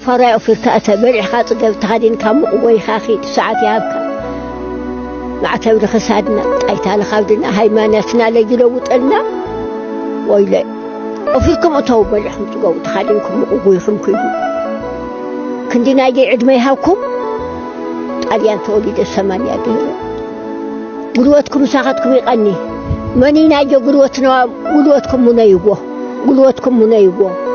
فراي أفرت أتبرع خاطر جبت هذين كم قوي خاخي ساعات يابك مع تبر خسادنا أيتها خاودنا هاي ما ناسنا لجلوت لنا ويلا وفيكم أتوب برعهم تقول تخلينكم قوي خمكم كندينا يجي عد ما يهاكم عليان تولد السمانية دي قلوتكم ساعتكم يغني ماني ناجي قلوتنا قلوتكم منيبوه قلوتكم منيبوه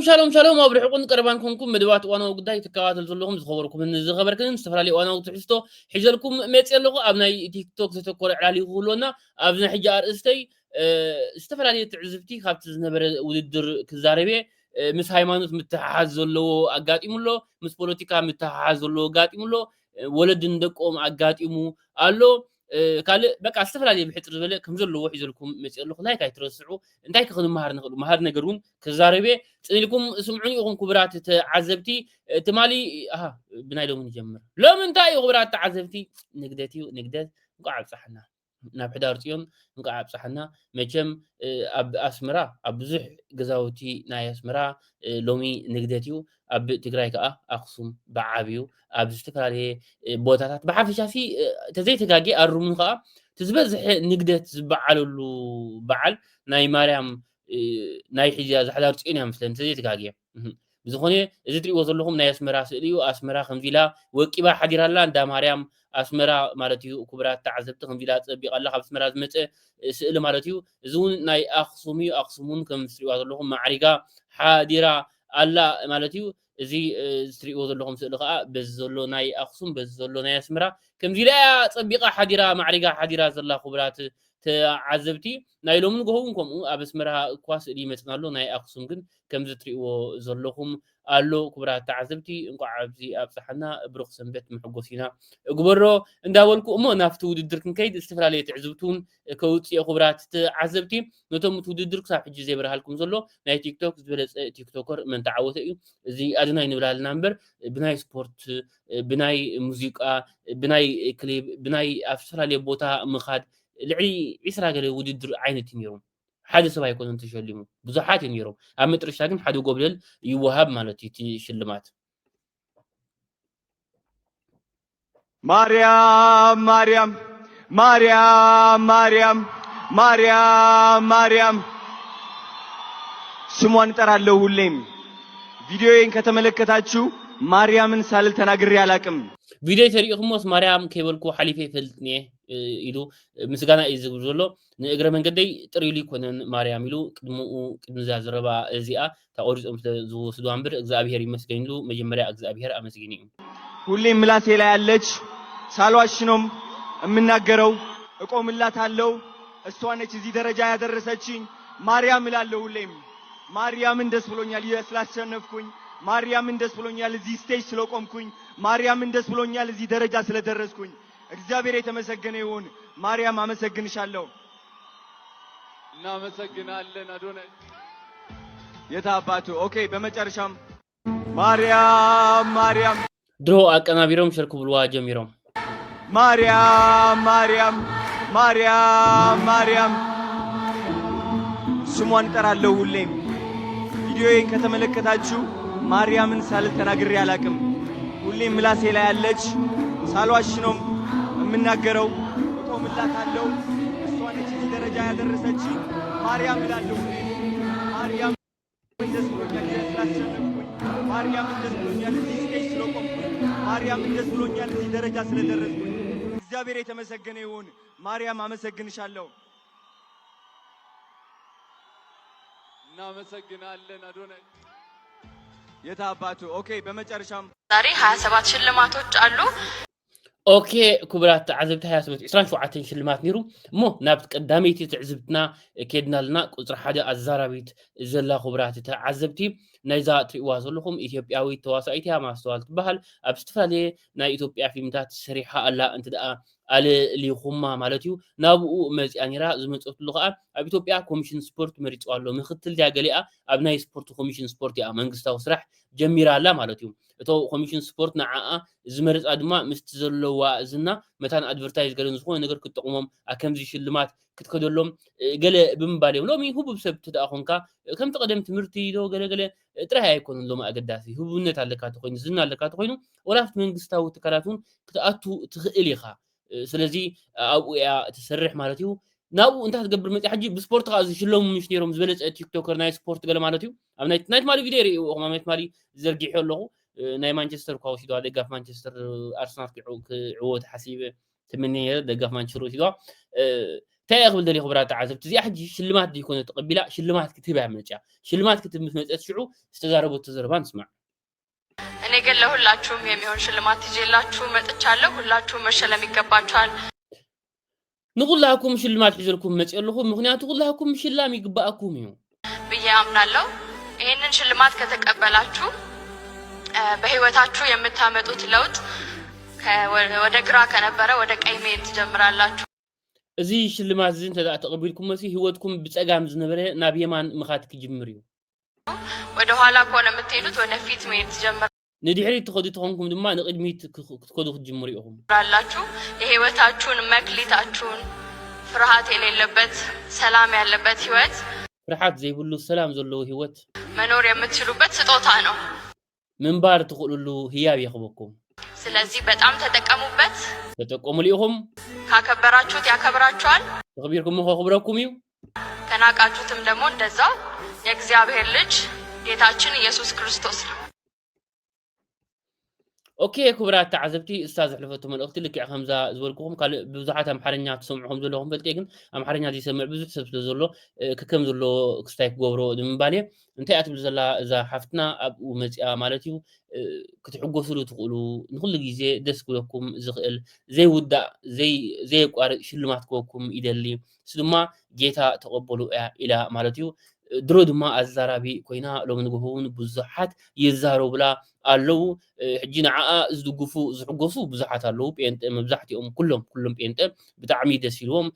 شالوم أبرحكم قربانكم مدوات وانا وقداي تكاتل زلهم زخبركم من زخبركم استفرالي وانا وتحستو حجلكم ميتسلغو ابناي تيك توك زتكور على يقولونا ابنا حجار استي استفرالي تعزبتي خابت زنبر وددر كزاربي مس هايمانوت متحاز زلو اغاطيملو مس بوليتيكا متحاز زلو اغاطيملو ولد ندقوم اغاطيمو الو كالي بقى استفرالي بحطر زبل كم زلو حجلكم ميتسلغو لايك ايترسعو انتاي كخدو مهار نغرون كزاربي تلكم سمعوني يكون كبرات تعذبتي تمالي بنايلهم نجمر لو من تاي كبرات تعذبتي نقدت نقعد صحنا ناب حدارتيون نقعد صحنا مجم اب اسمرا ابزح غزاوتي ناي اسمرا لومي نقدتيو اب تግራይ كا اخصم بعابيو اب استفالي بوتاتات بحفشاسي تزيتغاغي ارمون كا تزبزح نقدت زبعللو بعل ناي مريم ناي حجاز حدار صينيا مثلا تزي تغاغي بزخوني እዚ ትሪእዎ ዘለኹም ናይ ኣስመራ ስእሊ እዩ ኣስመራ ከምዚላ ወቂባ ሓዲራላ እንዳ ማርያም ኣስመራ ማለት እዩ ክብራት ተዓዘብቲ ከምዚላ ፀቢቃላ ካብ ኣስመራ ዝመፀ ስእሊ ማለት እዩ እዚ እውን ናይ ኣክሱም እዩ ኣክሱምን ከም ትሪእዎ ዘለኹም ማዕሪጋ ሓዲራ ኣላ ማለት እዩ እዚ ትሪእዎ ዘለኹም ስእሊ ከዓ በዚ ዘሎ ናይ ኣክሱም በዚ ዘሎ ናይ ኣስመራ ከምዚላ ፀቢቃ ሓዲራ ማዕሪጋ ሓዲራ ዘላ ክብራት تعذبتي نايلومن غوون كوم ابسمرا كواس دي متنالو ناي اقسم كن كم زتريو زلوكم الو كبرات تعذبتي انكو عبزي ابصحنا بروخ سنبت محغوسينا غبرو انداولكو مو نافتو وددركن كيد استفرالي تعذبتون كوتي كبرات تعذبتي نتوم توددرك صاح حجي زي برهالكم زلو ناي تيك توك زبلص تيك توكر من تعوته ايو زي ادناي نبلال نمبر بناي سبورت بناي موسيقى بناي كليب بناي افسرالي بوتا مخاد لعي عسرا قال وددر عينتي نيرو حدا سبا يكون انت شلمو بزحات نيرو ام مترشا كن حدا قبلل يوهب مالتي تي شلمات مريم مريم مريم مريم مريم مريم ስሟን ጠራለሁ ሁሌም ቪዲዮዬን ከተመለከታችሁ ማርያምን ሳልል ተናግሬ አላቅም ቪዲዮ ተሪኹሞስ ማርያም ከይበልኩ ሓሊፈ ይፈልጥኒ ኢሉ ምስጋና ይዝብ ዘሎ ንእግረ መንገደይ ጥሪሉ ይኮነን ማርያም ኢሉ ቅድምዛ ዝረባ እዚኣ ተቆሪጾም ዝወስዱ አንብር እግዚአብሔር ይመስገንሉ መጀመሪያ እግዚአብሔር አመስግኝ ሁሌም ምላሴ ላይ ያለች ሳልዋሽ ነው እምናገረው እቆምላታለሁ እሷ ነች እዚህ ደረጃ ያደረሰችኝ ማርያም እላለሁ ሁሌም ማርያምን ደስ ብሎኛል ስላሸነፍኩኝ ማርያምን ደስ ብሎኛል እዚህ ስቴጅ ስለቆምኩኝ ማርያምን ደስ ብሎኛል እዚህ ደረጃ ስለደረስኩኝ እግዚአብሔር የተመሰገነ ይሁን ማርያም አመሰግንሻለሁ እናመሰግናለን አዶናይ የታባቱ ኦኬ በመጨረሻም ማርያም ማርያም ድሮ አቀናቢሮም ሸርኩ ብልዋ ጀሚሮም ማርያም ማርያም ማርያም ማርያም ስሟን ጠራለሁ ሁሌም ቪዲዮዬን ከተመለከታችሁ ማርያምን ሳልል ተናግሬ አላቅም ሁሌም ምላሴ ላይ ያለች ሳልዋሽ ነው እምናገረው እቆምላታለሁ እሷ ነች እዚህ ደረጃ ያደረሰችኝ ማርያም እላለሁ ማርያም ደስ ብሎኛል ስላሸነፍኩኝ ማርያምን ደስ ብሎኛል እዚህ ስቴጅ ስለቆምኩኝ ማርያምን ደስ ብሎኛል እዚህ ደረጃ ስለደረስኩኝ እግዚአብሔር የተመሰገነ ይሁን ማርያም አመሰግንሻለሁ እናመሰግናለን አዶናይ የታባቱ ኦኬ በመጨረሻም ዛሬ 27 ሽልማቶች አሉ ኦኬ ኩብራት تعذبت 27 ሽልማት ኒሩ ሞ ናብት ቀዳመይቲ ትዕዝብትና ከድናልና ቁጽር ሓደ አዛራቢት ዘላ ኩብራት تعذبቲ ናይዛ ትሪእዋ ዘለኹም ኢትዮጵያዊ ተዋሳኢት ማስተዋል ትበሃል ኣብ ዝተፈላለዩ ናይ ኢትዮጵያ ፊልምታት ሰሪሓ ኣላ እንትደኣ على اللي خما مالتيو نابو مزيان را زمصت لقا اب إثيوبيا كوميشن سبورت مريصوالو مختل ديا غليا ابناي سبورت كوميشن سبورت يا منغستاو سراح جميرالا مالتيو اتو كوميشن سبورت نعا زمرص ادما مستزلوا زنا متان ادفرتايز غلن زخو ነገር كتقومم اكمزي شلمات كتكدلهم غله بمباليو لومي هو بسبت تاخونكا كم تقدم تمرتي دو غله ጥራይ አይኮንን ሎም አገዳሲ ህቡነት አለካ ተኮይኑ ዝና አለካ ተኮይኑ ወላፍት መንግስታው ተካላቱን ክትአቱ ትኽእል ኢኻ ስለዚ አብያ ተሰርሕ ማለት እዩ ናቡ እንታይ ትገብር መጽ ሕጂ ብስፖርት ካ ዝሽለሙ ምሽ ነይሮም ዝበለጸ ቲክቶከር ናይ ስፖርት ገለ ማለት እዩ ኣብ ናይት ማሊ ቪድዮ ሪኡ ናይት ማሊ ዘርጊሑ ኣለኹ ናይ ማንቸስተር ኳ ወሲዶ ደጋፍ ማንቸስተር አርሰናል ክዕወት ሓሲበ ትምንየ ደጋፍ ማንቸስተር ወሲዶ تاخذ دلي خبرات عزبت زي حجي شلمات دي يكون تقبلا شلمات كتبها ملجا شلمات كتب متمصت شعو استزاربو تزربان اسمع እኔ ግን ለሁላችሁም የሚሆን ሽልማት ይዤላችሁ መጥቻለሁ ሁላችሁም መሸለም ይገባችኋል ንሁላኩም ሽልማት ይዤልኩም መጽየልኩም ምክንያቱ ሁላኩም ሽላም ይገባአኩም ይሁ ብዬ አምናለሁ ይሄንን ሽልማት ከተቀበላችሁ በህይወታችሁ የምታመጡት ለውጥ ወደ ግራ ከነበረ ወደ ቀኝ መሄድ ትጀምራላችሁ እዚ ሽልማት ዝን ተቀበልኩም መሲ ህይወትኩም ብጸጋም ዝነበረ ናብ የማን ምኻት ክጅምር እዩ ወደ ኋላ ኮነ የምትሄዱት ወደ ፊት መሄድ ትጀምራላችሁ ንድሕሪ ትኸዱ ተኾንኩም ድማ ንቅድሚት ክትከዱ ክጅምሩ ኢኹም ራላችሁ የህይወታችሁን መክሊታችሁን ፍርሃት የሌለበት ሰላም ያለበት ህይወት ፍርሃት ዘይብሉ ሰላም ዘለዎ ህይወት መኖር የምትችሉበት ስጦታ ነው ምንባር ትኽእሉሉ ህያብ ይኽበኩም ስለዚህ በጣም ተጠቀሙበት ተጠቀሙ ሊኹም ካከበራችሁት ያከብራችኋል ተከቢርኩም ኸብረኩም እዩ ከናቃችሁትም ደግሞ እንደዛው የእግዚአብሔር ልጅ ጌታችን ኢየሱስ ክርስቶስ ነው اوكي كبرات تعزبتي استاذ حلفتو ملختي لك يا خمزه زولكم قال بزحات امحرنيا تسمعهم زلهم بلتي كن امحرنيا دي سمع بزح سبت زلو ككم زلو كستايك غبرو دمبالي انتي اتبل زلا اذا حفتنا اب ومصيا مالتيو كتحغسلو تقولوا كل غيزه دس كلكم زخل زي ودا زي قار شلمات كوكم يدلي سدما جيتا تقبلوا الى مالتيو درو دما ازرابي كوينا لو منغهون بزحات يزارو بلا አለው ሕጂና ዝድግፉ ዝሕጎሱ ብዙሓት አለው ጴንጤ መብዛሕቲኦም ኩሎም ጴንጤ ብጣዕሚ ደስ ይልዎም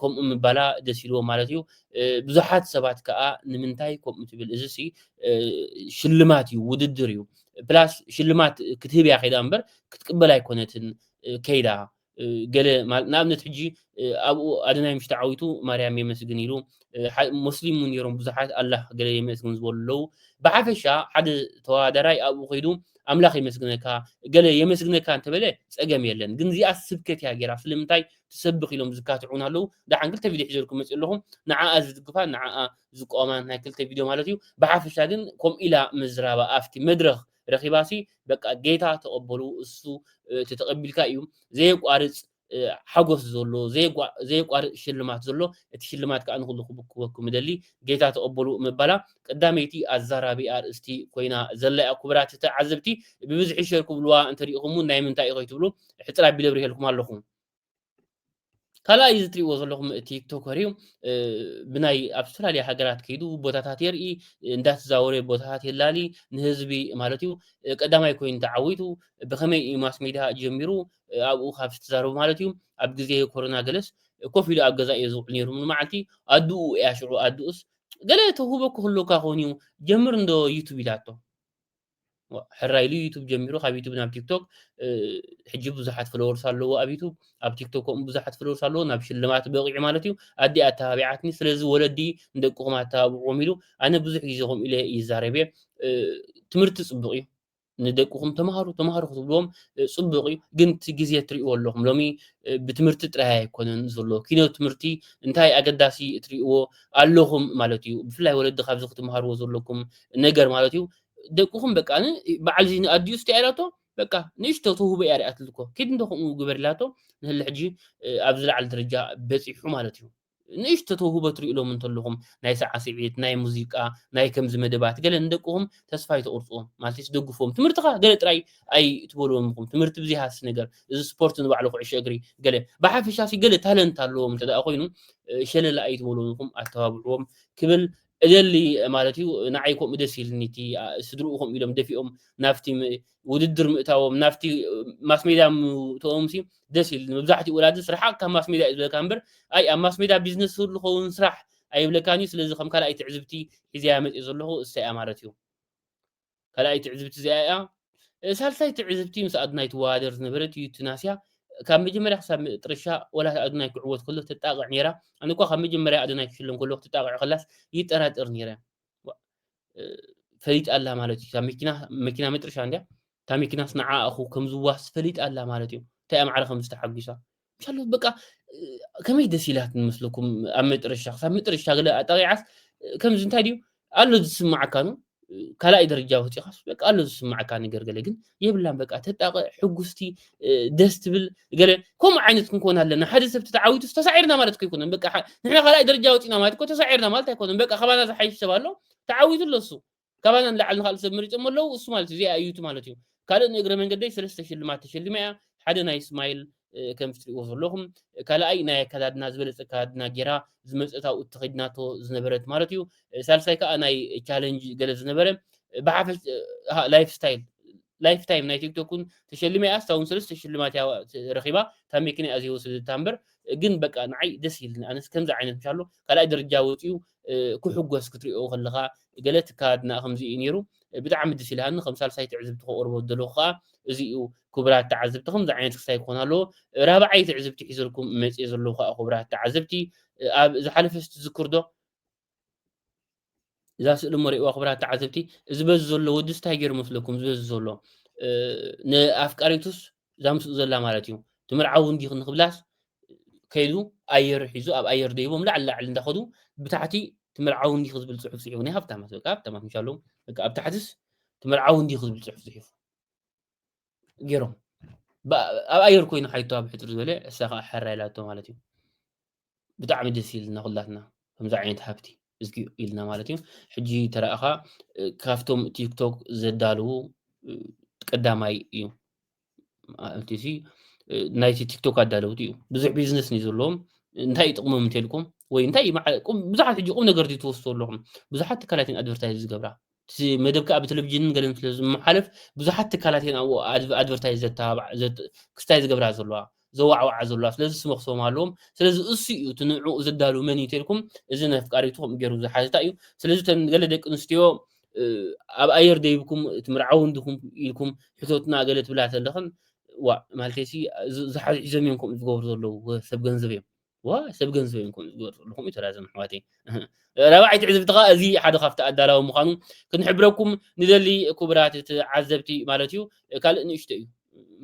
ከምኡ ምባላ ደስ ይልዎም ማለት እዩ ብዙሓት ሰባት ከዓ ንምንታይ ከምኡ ትብል እዚ ሽልማት እዩ ውድድር እዩ ፕላስ ሽልማት ክትህብ ያ ኸይዳ እምበር ክትቅበል ኣይኮነትን ከይዳ ገለ ንኣብነት ሕጂ ኣብኡ ኣደናይ ምሽቲ ዓዊቱ ማርያም የመስግን ኢሉ ሙስሊም ነይሮም ብዙሓት ኣላህ ገለ የመስግን ዝበሉ ብሓፈሻ ሓደ ተዋዳራይ ኣብኡ ኸይዱ ኣምላኽ የመስግነካ ገለ የመስግነካ እንተበለ ፀገም የለን ግን እዚኣ ስብከት ያ ጌራ ስለምንታይ ትሰብኽ ኢሎም ዝካትዑን ኣለው ዳሓን ክልተ ቪድዮ ሒዘልኩም መፅእ ኣለኹም ንዓኣ ዝድግፋ ንዓኣ ዝቆማ ናይ ክልተ ቪድዮ ማለት እዩ ብሓፈሻ ግን ከምኡ ኢላ ምዝራባ ኣፍቲ መድረኽ ረኺባሲ በቃ ጌታ ተቀበሉ እሱ ተተቀቢልካ እዩ ዘይቋርጽ ሓጎስ ዘሎ ዘይቋርጽ ሽልማት ዘሎ እቲ ሽልማት ከዓ ንኹሉ ክብክበኩም ደሊ ጌታ ተቀበሉ ምባላ ቀዳመይቲ ኣዛራቢ ኣርእስቲ ኮይና ዘለያ ኩብራት ተዓዘብቲ ብብዝሒ ሸርኩም ብልዋ እንተሪኢኹም ናይ ምንታይ ኢኹ ትብሉ ሕፅራ ቢለብሪ ሄልኩም ኣለኹም ካላይ ዝትሪእዎ ዘለኹም ቲክቶከር እዩ ብናይ ኣውስትራልያ ሃገራት ከይዱ ቦታታት የርኢ እንዳተዛወረ ቦታታት የላሊ ንህዝቢ ማለት እዩ ቀዳማይ ኮይኑ ተዓዊቱ ብኸመይ ማስ ሚድያ ጀሚሩ ኣብኡ ካብ ዝተዛረቡ ማለት እዩ ኣብ ግዜ ኮሮና ገለስ ኮፍ ኢሉ ኣብ ገዛ እዩ ዝውዕል ነይሩ ንመዓልቲ ኣድኡ ያሽዑ ኣድኡስ ገለ ተሁበ ክህልወካ ኮይኑ ጀምር እንዶ ዩቱብ ኢላቶ حرايلو يوتيوب جميرو خاب يوتيوب ناب تيك توك حجب بزحات فلورس አለው ኣብ ዩቱብ ኣብ ቲክቶክ ብዙሓት ፍሎርስ አለው ናብ ሽልማት በቂዕ ማለት እዩ ኣዲ ኣታቢዓትኒ ስለዚ ወለዲ እንደቁም ኣታብዑም ኢሉ ኣነ ብዙሕ ግዜ ኹም ኢለ ይዛረበ ትምህርቲ ጽቡቕ እዩ ንደቁም ተማሃሩ ክትብሎም ጽቡቕ እዩ ግን ግዜ ትሪእዎ ኣለኹም ሎሚ ብትምህርቲ ጥራይ ኣይኮነን ዘሎ ኪኖ ትምህርቲ እንታይ ኣገዳሲ ትሪእዎ ኣለኹም ማለት እዩ ብፍላይ ወለዲ ካብ ዝክትማሃርዎ ዘለኩም ነገር ማለት እዩ ደቁም በቃ በዓል ዚን ኣዲዩስ ተያላቶ በቃ ንሽቶ ተውበ ያሪአትልኮ ከድ እንደኹም ግበርላቶ ንህል ሕጂ ኣብ ዝለዓል ደረጃ በፂሑ ማለት እዩ ንሽቶ ተውበ ትሪእሎም እንተለኹም ናይ ሰዓስዒት ናይ ሙዚቃ ናይ ከምዝ መደባት ገለ እንደቁም ተስፋይ ተቆርጾም ማለት ይደግፎም ትምህርትኻ ገለ ጥራይ ኣይ ትበልዎምኩም ትምህርት ብዙሃስ ነገር እዚ ስፖርት ንባዕሉ ኩዕሾ እግሪ ገለ ብሓፈሻ ገለ ታለንት ኣለዎም ተዳ ኮይኑ شلل أيت ولونكم أتوابعهم كبل إدلي مالتيو نعيكم مدسيل نيتي سدروهم إلهم دفيهم نافتي وددر متاوم نافتي ماس ميدا تومسي دسيل مبزحتي ولاد صراحة كان ماس ميدا إذا كامبر أي ماس ميدا بيزنس هو خون صراح أي بلكاني سلزي خم كلا أي تعزبتي إذا عملت إزله الساعة مالتيو كلا أي تعزبتي زي سالساي تعزبتي مسأدنا يتوادر نبرتي تناسيا كان مجمرة حساب ترشا ولا أدنى كعوض كله تتاقع نيرة أنا كوا خم مجمرة أدنى كلهم كله تتاقع خلاص يتراد أرنيرة فريد الله مالتي مكينة مترشا عندها مكينة صنعاء أخو كم زواس فريد الله مالتي تأم على 5 حقيسة إن شاء الله بقى كم يدسيلات مثلكم أمتر الشخص أمتر الشغلة أطيعس كم زنتاديو قالوا تسمع كانوا كلا يدرجاو تخص بقى قالوا تسمع كان يقرقل يبلان بقى تتاق حقستي دستبل قال كم عينت نكون لنا حدث بتتعاوت تسعيرنا مالتك يكون بقى نحن كلا يدرجاو تينا مالتك تسعيرنا مالتك يكون بقى خبانا صحيح شبالو تعاوت لسو كمان لعل خالص مريت املو اسمالتي زي ايوت مالتي كان نقرا من قدي 3 شلمات تشلميا حدا ناي اسماعيل كم تقولهم كلا اي ناي كادنا زبلص كادنا جرا زمصتاو تخدناتو زنبرت مالتيو سالساي كاناي تشالنج جلز زنبره بحفل لايف تايم ناي تيك توكون تشلمي استاون 3 شلمات يا رخيبه تاميكني ازيو سدتامبر ግን በቃ ንዓይ ደስ ይልኒ ኣነስ ከምዚ ዓይነት ምሻሎ ካልኣይ ደረጃ ወፂኡ ክሕጎስ ክትሪኦ ከለኻ ገለት ካድና ከምዚ እዩ ነይሩ ብጣዕሚ ደስ ይልሃኒ ከም ሳልሳይ ትዕዝብቲ ክቐርቦ ዘለኹ ከዓ እዚኡ ክቡራት ተዓዘብቲ ከምዚ ዓይነት ክሳይ ክኾን ኣለዎ ራብዓይ ትዕዝብቲ ሒዘልኩም መፅእ ዘለኹ ከዓ ክቡራት ተዓዘብቲ ኣብ ዝሓለፈ ትዝክር ዶ እዛ ስእሊ መሪእዋ ክቡራት ተዓዘብቲ እዚ በዚ ዘሎ ወዲ ስታይ ገይሩ መስለኩም ዝበዚ ዘሎ ንኣፍቃሪቱስ ዛምስኡ ዘላ ማለት እዩ ትምርዓው እንዲኽ ንክብላስ ከይዱ ኣየር ሒዙ ኣብ ኣየር ደይቦም ላዕሊ እንዳኸዱ ብታሕቲ ትምርዓው እንዲኽ ዝብል ፅሑፍ ፅሒፉ ናይ ሃብታማት በቃ ሃብታማት ምሻሎም በቃ ኣብ ታሕትስ ትምርዓው እንዲኽ ዝብል ፅሑፍ ፅሒፉ ገይሮም ኣብ ኣየር ኮይኑ ሓይቶ ኣብ ሕፅር ዝበለ እሳ ከዓ ሓራይላቶ ማለት እዩ ብጣዕሚ ደስ ይልና ኩላትና ከምዚ ዓይነት ሃብቲ እዝጊ ኢልና ማለት እዩ ሕጂ ተረእኻ ካብቶም ቲክቶክ ዘዳልዉ ቀዳማይ እዩ እንትሲ ናይቲ ቲክቶክ ኣዳለውቲ እዩ ብዙሕ ቢዝነስ ነው ዘለዎም እንታይ ጥቕሞም እንተልኩም ወይ እንታይ ብዙሓት ሕጂ ቁም ነገር ትወስዱ ኣለኹም ብዙሓት ትካላትን ኣድቨርታይዝ ዝገብራ መደብካ ኣብ ቴሌቪዥንን ገለን ስለ ዝመሓለፍ ብዙሓት ትካላትን ኣድቨርታይዝ ክስታይ ዝገብራ ዘለዋ ዘዋዕዋዓ ዘለዋ ስለዚ ስመክሶም ኣለዎም ስለዚ እሱ እዩ ትንዕኡ ዘዳሉ መን ይተልኩም እዚ ነፍቃሪቱኩም ገይሩ ዝሓዘታ እዩ ስለዚ ገለ ደቂ ኣንስትዮ ኣብ ኣየር ደይብኩም ትምርዓው እንዲኹም ኢልኩም ሕቶትና ገለ ትብላ ተለኽን ዋ ማለትሲ ዝሓዝሖም እዮም ዝገብሩ ዘለዉ ሰብ ገንዘብ እዮም ሰብ ገንዘብ እዮም ዝገብሩ ዘለኹም ይተላዘም ኣሕዋተይ ራብዓይ ትዕዝብቲ ከዓ እዚ ሓደ ካብቲ ኣዳላዊ ምዃኑ ክንሕብረኩም ንደሊ ክቡራት ተዓዘብቲ ማለት እዩ ካልእ ንእሽቶ እዩ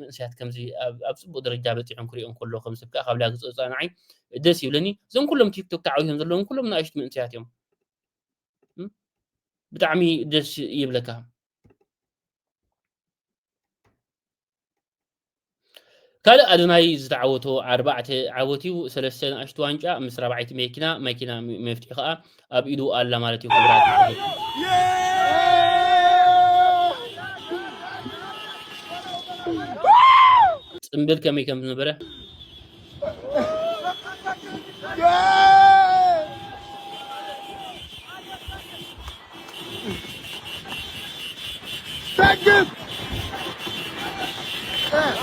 መንስያት ከምዚ ኣብ ፅቡቅ ደረጃ በፂሖም ክሪኦም ከሎ ከም ሰብ ከዓ ካብ ላግ ፀፃ ንዓይ ደስ ይብለኒ እዞም ኩሎም ቲክቶክ ተዓዊቶም ዘለዎም ኩሎም ንኣሽቱ መንስያት እዮም ብጣዕሚ ደስ ይብለካ ካልእ ኣድናይ ዝተዓወቶ 4 ዓወትዩ 3 ንኣሽቱ ዋንጫ ምስ 4ይቲ መኪና መፍትሒ ከዓ ኣብ ኢዱ ኣላ ማለት እዩ ክቡራት ጽምብል ከመይ ከም ዝነበረ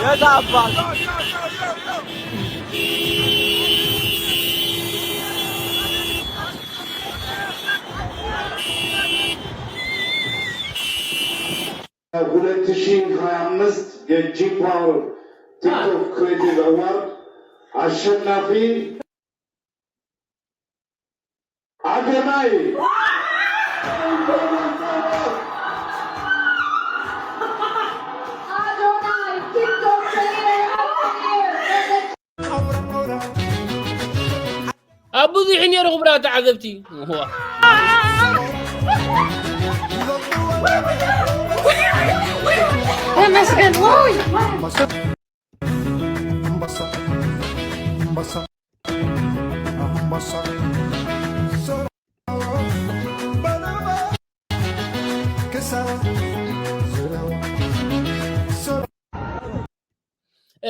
يا تعبان ሁለት ሺህ 25 የጂ ፓወር ቲክቶክ ክሬቲቭ አዋርድ አሸናፊ አገናይ أبوذي حين يرغب برات عذبتي هو مسكن وي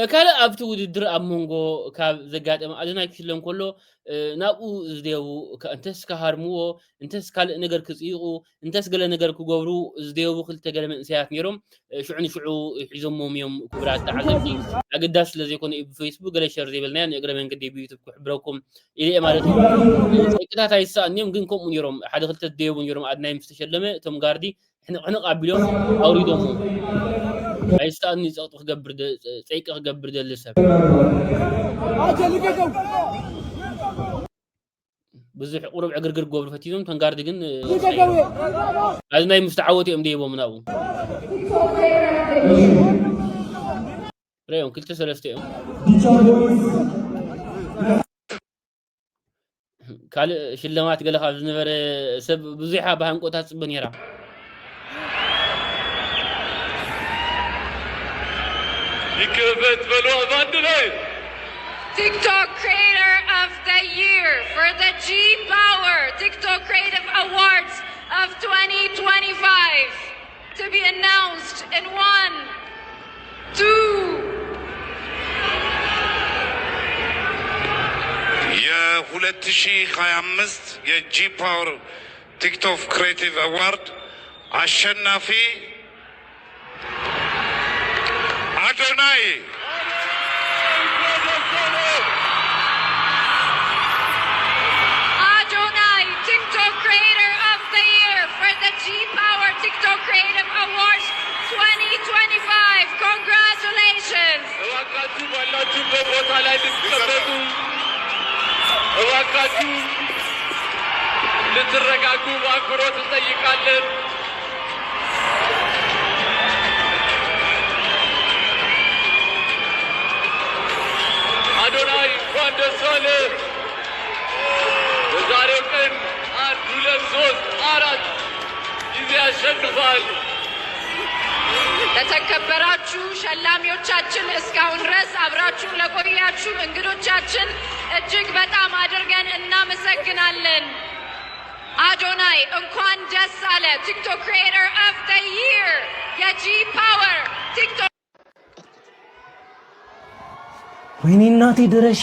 كلا أبتو ودر أمونغو كاب زجاج أم أدنى كلهم كله نابو زديو كأنتس كهارمو أنتس كال نجار كسيقو أنتس قال نجار كجورو زديو بخل تجار من سياق نيرم شو عني شو يزومهم يوم كبرات تعلمتي أقداس الذي يكون بفيسبوك قال شير زي بالنان يقرأ من قدي بيوتيوب كحبركم إلى إماراتي كده تايسا نيوم جنكم ونيرم حد خلت الديو ونيرم أدنى مستشلمة تم قاردي إحنا قابلون أوريدهم أيستاني زغط خجبر ده سيك خجبر ده لسه بزح قرب عقرقر قبل فتيهم تنقار دقن هذا ناي مستعوتي أم ديبو مناو ريهم كل تسلستي قال شلمات قال خالد نفر سب بزيحة بهم قطات بنيرة TikTok Creator of the Year for the G Power TikTok Creative Awards of 2025 to be announced in 1, 2. يا 2025 يا جي باور تيكتوك كريتيف أوارد الشنافي أدوناي TikTok Creator of the Year for the G Power TikTok Creative Awards 2025. Congratulations! አዶናይ እንኳን ደስ አለህ። በዛሬው ቀን 1 2 3 4 ጊዜ አሸንፏል። ለተከበራችሁ ሸላሚዎቻችን እስካሁን ድረስ አብራችሁን ለቆያችሁ እንግዶቻችን እጅግ በጣም አድርገን እናመሰግናለን። አዶናይ እንኳን ደስ አለ። ቲክቶክ ክሪኤተር ኦፍ ዘ ይር የጂ ፓወር ቲክቶክ ወይኔ እናቴ ድረሽ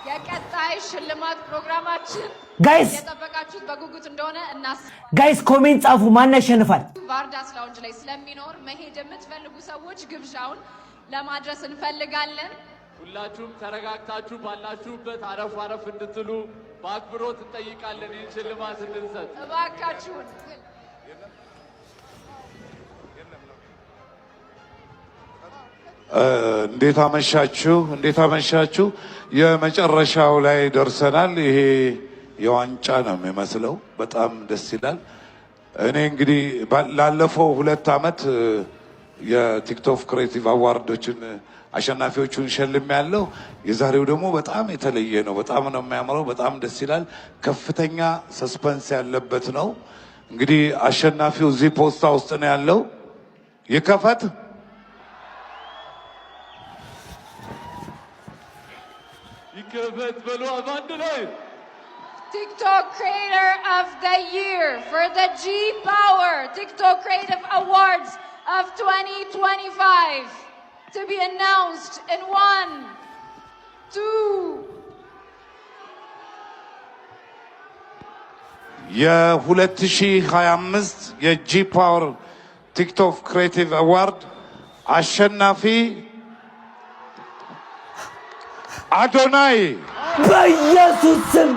የቀጣይ ሽልማት ፕሮግራማችን ጋይስ የጠበቃችሁት በጉጉት እንደሆነ ጋይስ ኮሜንት ጻፉ። ማን ያሸንፋል? ቫርዳስ ላውንጅ ላይ ስለሚኖር መሄድ የምትፈልጉ ሰዎች ግብዣውን ለማድረስ እንፈልጋለን። ሁላችሁም ተረጋግታችሁ ባላችሁበት አረፍ አረፍ እንድትሉ በአክብሮት እንጠይቃለን። ይህን ሽልማት እንድንሰጥ እባካችሁን። እንዴት አመሻችሁ። የመጨረሻው ላይ ደርሰናል። ይሄ የዋንጫ ነው የሚመስለው። በጣም ደስ ይላል። እኔ እንግዲህ ላለፈው 2 ዓመት የቲክቶክ ክሬቲቭ አዋርዶችን አሸናፊዎቹን ሸልም ያለው የዛሬው ደግሞ በጣም የተለየ ነው። በጣም ነው የሚያምረው። በጣም ደስ ይላል። ከፍተኛ ሰስፐንስ ያለበት ነው። እንግዲህ አሸናፊው እዚህ ፖስታ ውስጥ ነው ያለው። ይከፈት። ይከፈት በሉ አንድ ላይ TikTok Creator of the Year for the G Power TikTok Creative Awards of 2025 to be announced in 1, 2. የ2025 የጂ ፓወር ቲክቶክ ክሬቲቭ አዋርድ አሸናፊ አዶናይ በኢየሱስ ስም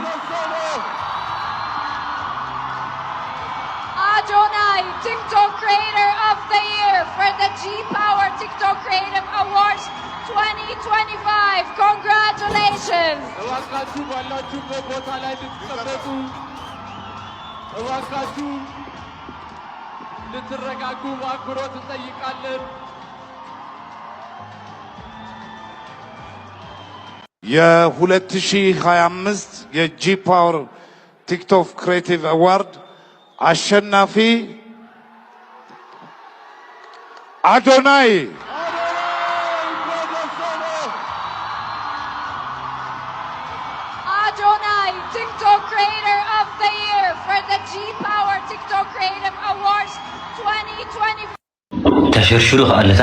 Adonai, TikTok Creator of the Year for the G Power TikTok Creative Awards 2025. Congratulations! እባካችሁ ባላችሁበት ቦታ ላይ ልትቀመጡ፣ እባካችሁ ልትረጋጉ በአክብሮት እንጠይቃለን። የ2025 የጂ ፓወር ቲክቶክ ክሬቲቭ አዋርድ አሸናፊ አዶናይ Adonai, TikTok Creator of the Year for the G Power TikTok Creative Awards 2025. ተሽርሽሩ አለታ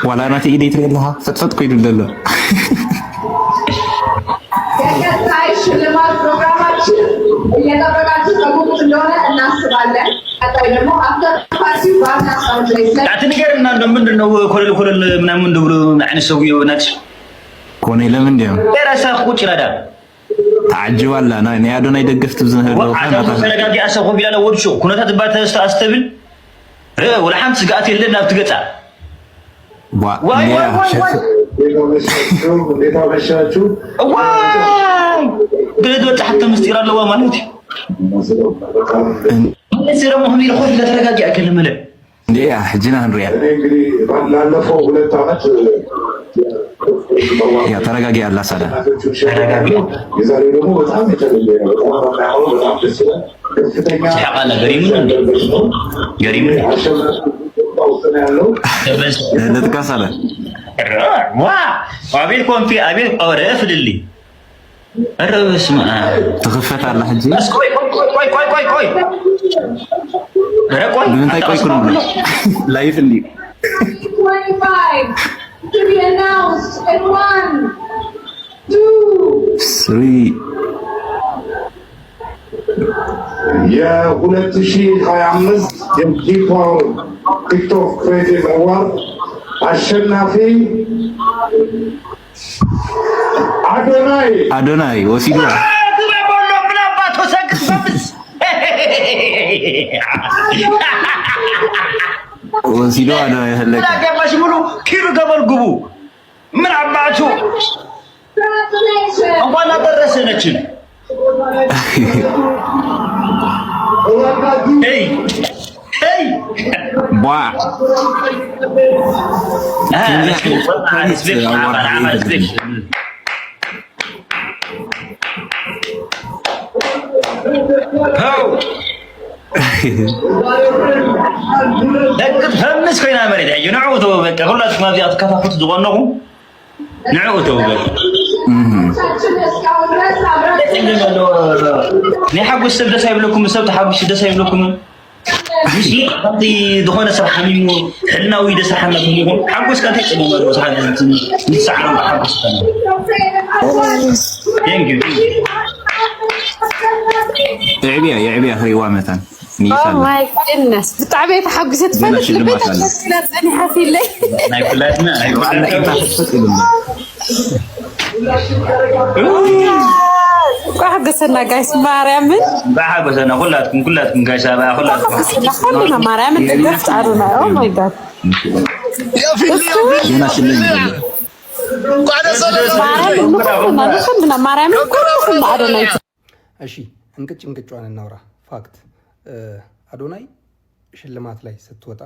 ولا أنا تيجي تري لها فتفت كويد ولا የቀጣይ ሽልማት ፕሮግራማችን እየጠበቃችሁ ከጉጉት እንደሆነ እናስባለን። ቀጣይ ደግሞ አፍተር ፓርቲ ባና ሳውንድ ላይ አትንገርና ምንድነው ኮለል ምናምን ደብሩ አይነ ሰው ይሆናል ኮኔ ለምን እንዴ ራሳ ቁጭ ይላል تعجبላ ና እኔ አዶናይ ደገፍት ብዝነ ሄዶ ተረጋጊ አሰብ ቢላለ ወድሾ ኩነታት ባተ አስተብል ወላ ሓምስ ጋት የለን ኣብ ትገጻ ዋይ قد وضحت مستير الله مالتي نسير مهم يروح لا ترجع اكل مله دي حجنا هنريا ላለፈው 2 አመት يا ترجع الله سلام የዛሬ ደግሞ በጣም የተለየ ነው በጣም ደስ ይላል ከፍተኛ حقنا غريم نتكسل وابيل كونفي ابيل قرف للي الربس ما تخفت على حجي بس كوي من تاي كوي كرم لايف اللي 25 to be announced in 1 2 3 يا 2025 የጂ ፓወር ቲክቶክ ክሬቲቭ አዋርድ አሸናፊ አዶናይ ወሲዶ ወሲዶ አዶናይ ህለከ ታገባሽ ሙሉ ኪሎ ገበል ግቡ ምን አባቱ እንኳን አደረሰነችን hey boa لك تفهمس كاينه مريض هي نعوتو بك كلاتكم ما فيها تكافحوا تزغنوا نعوتو بك ني حقو السب دس يبلكم السب تحقو دس يبلكم مش قضي دخونه صراحه حميمو حلناوي دس حنا كلهم حقوس كان تقدموا مالو صح نسعروا حقوس كان ثانك يو يا عبيا هي وامتان او ماي جودنس بتعبي تحقست فلت البيت لا تاني حافي لي ناي كلاتنا اي حقسنا جايس مريم حقسنا كلاتكم جايس كلاتكم خلينا مريم تدفت عرونا او ماي جاد يا في الناس اللي مريم كلنا عرونا እሺ እንቅጭዋን እናውራ ፋክት አዶናይ ሽልማት ላይ ስትወጣ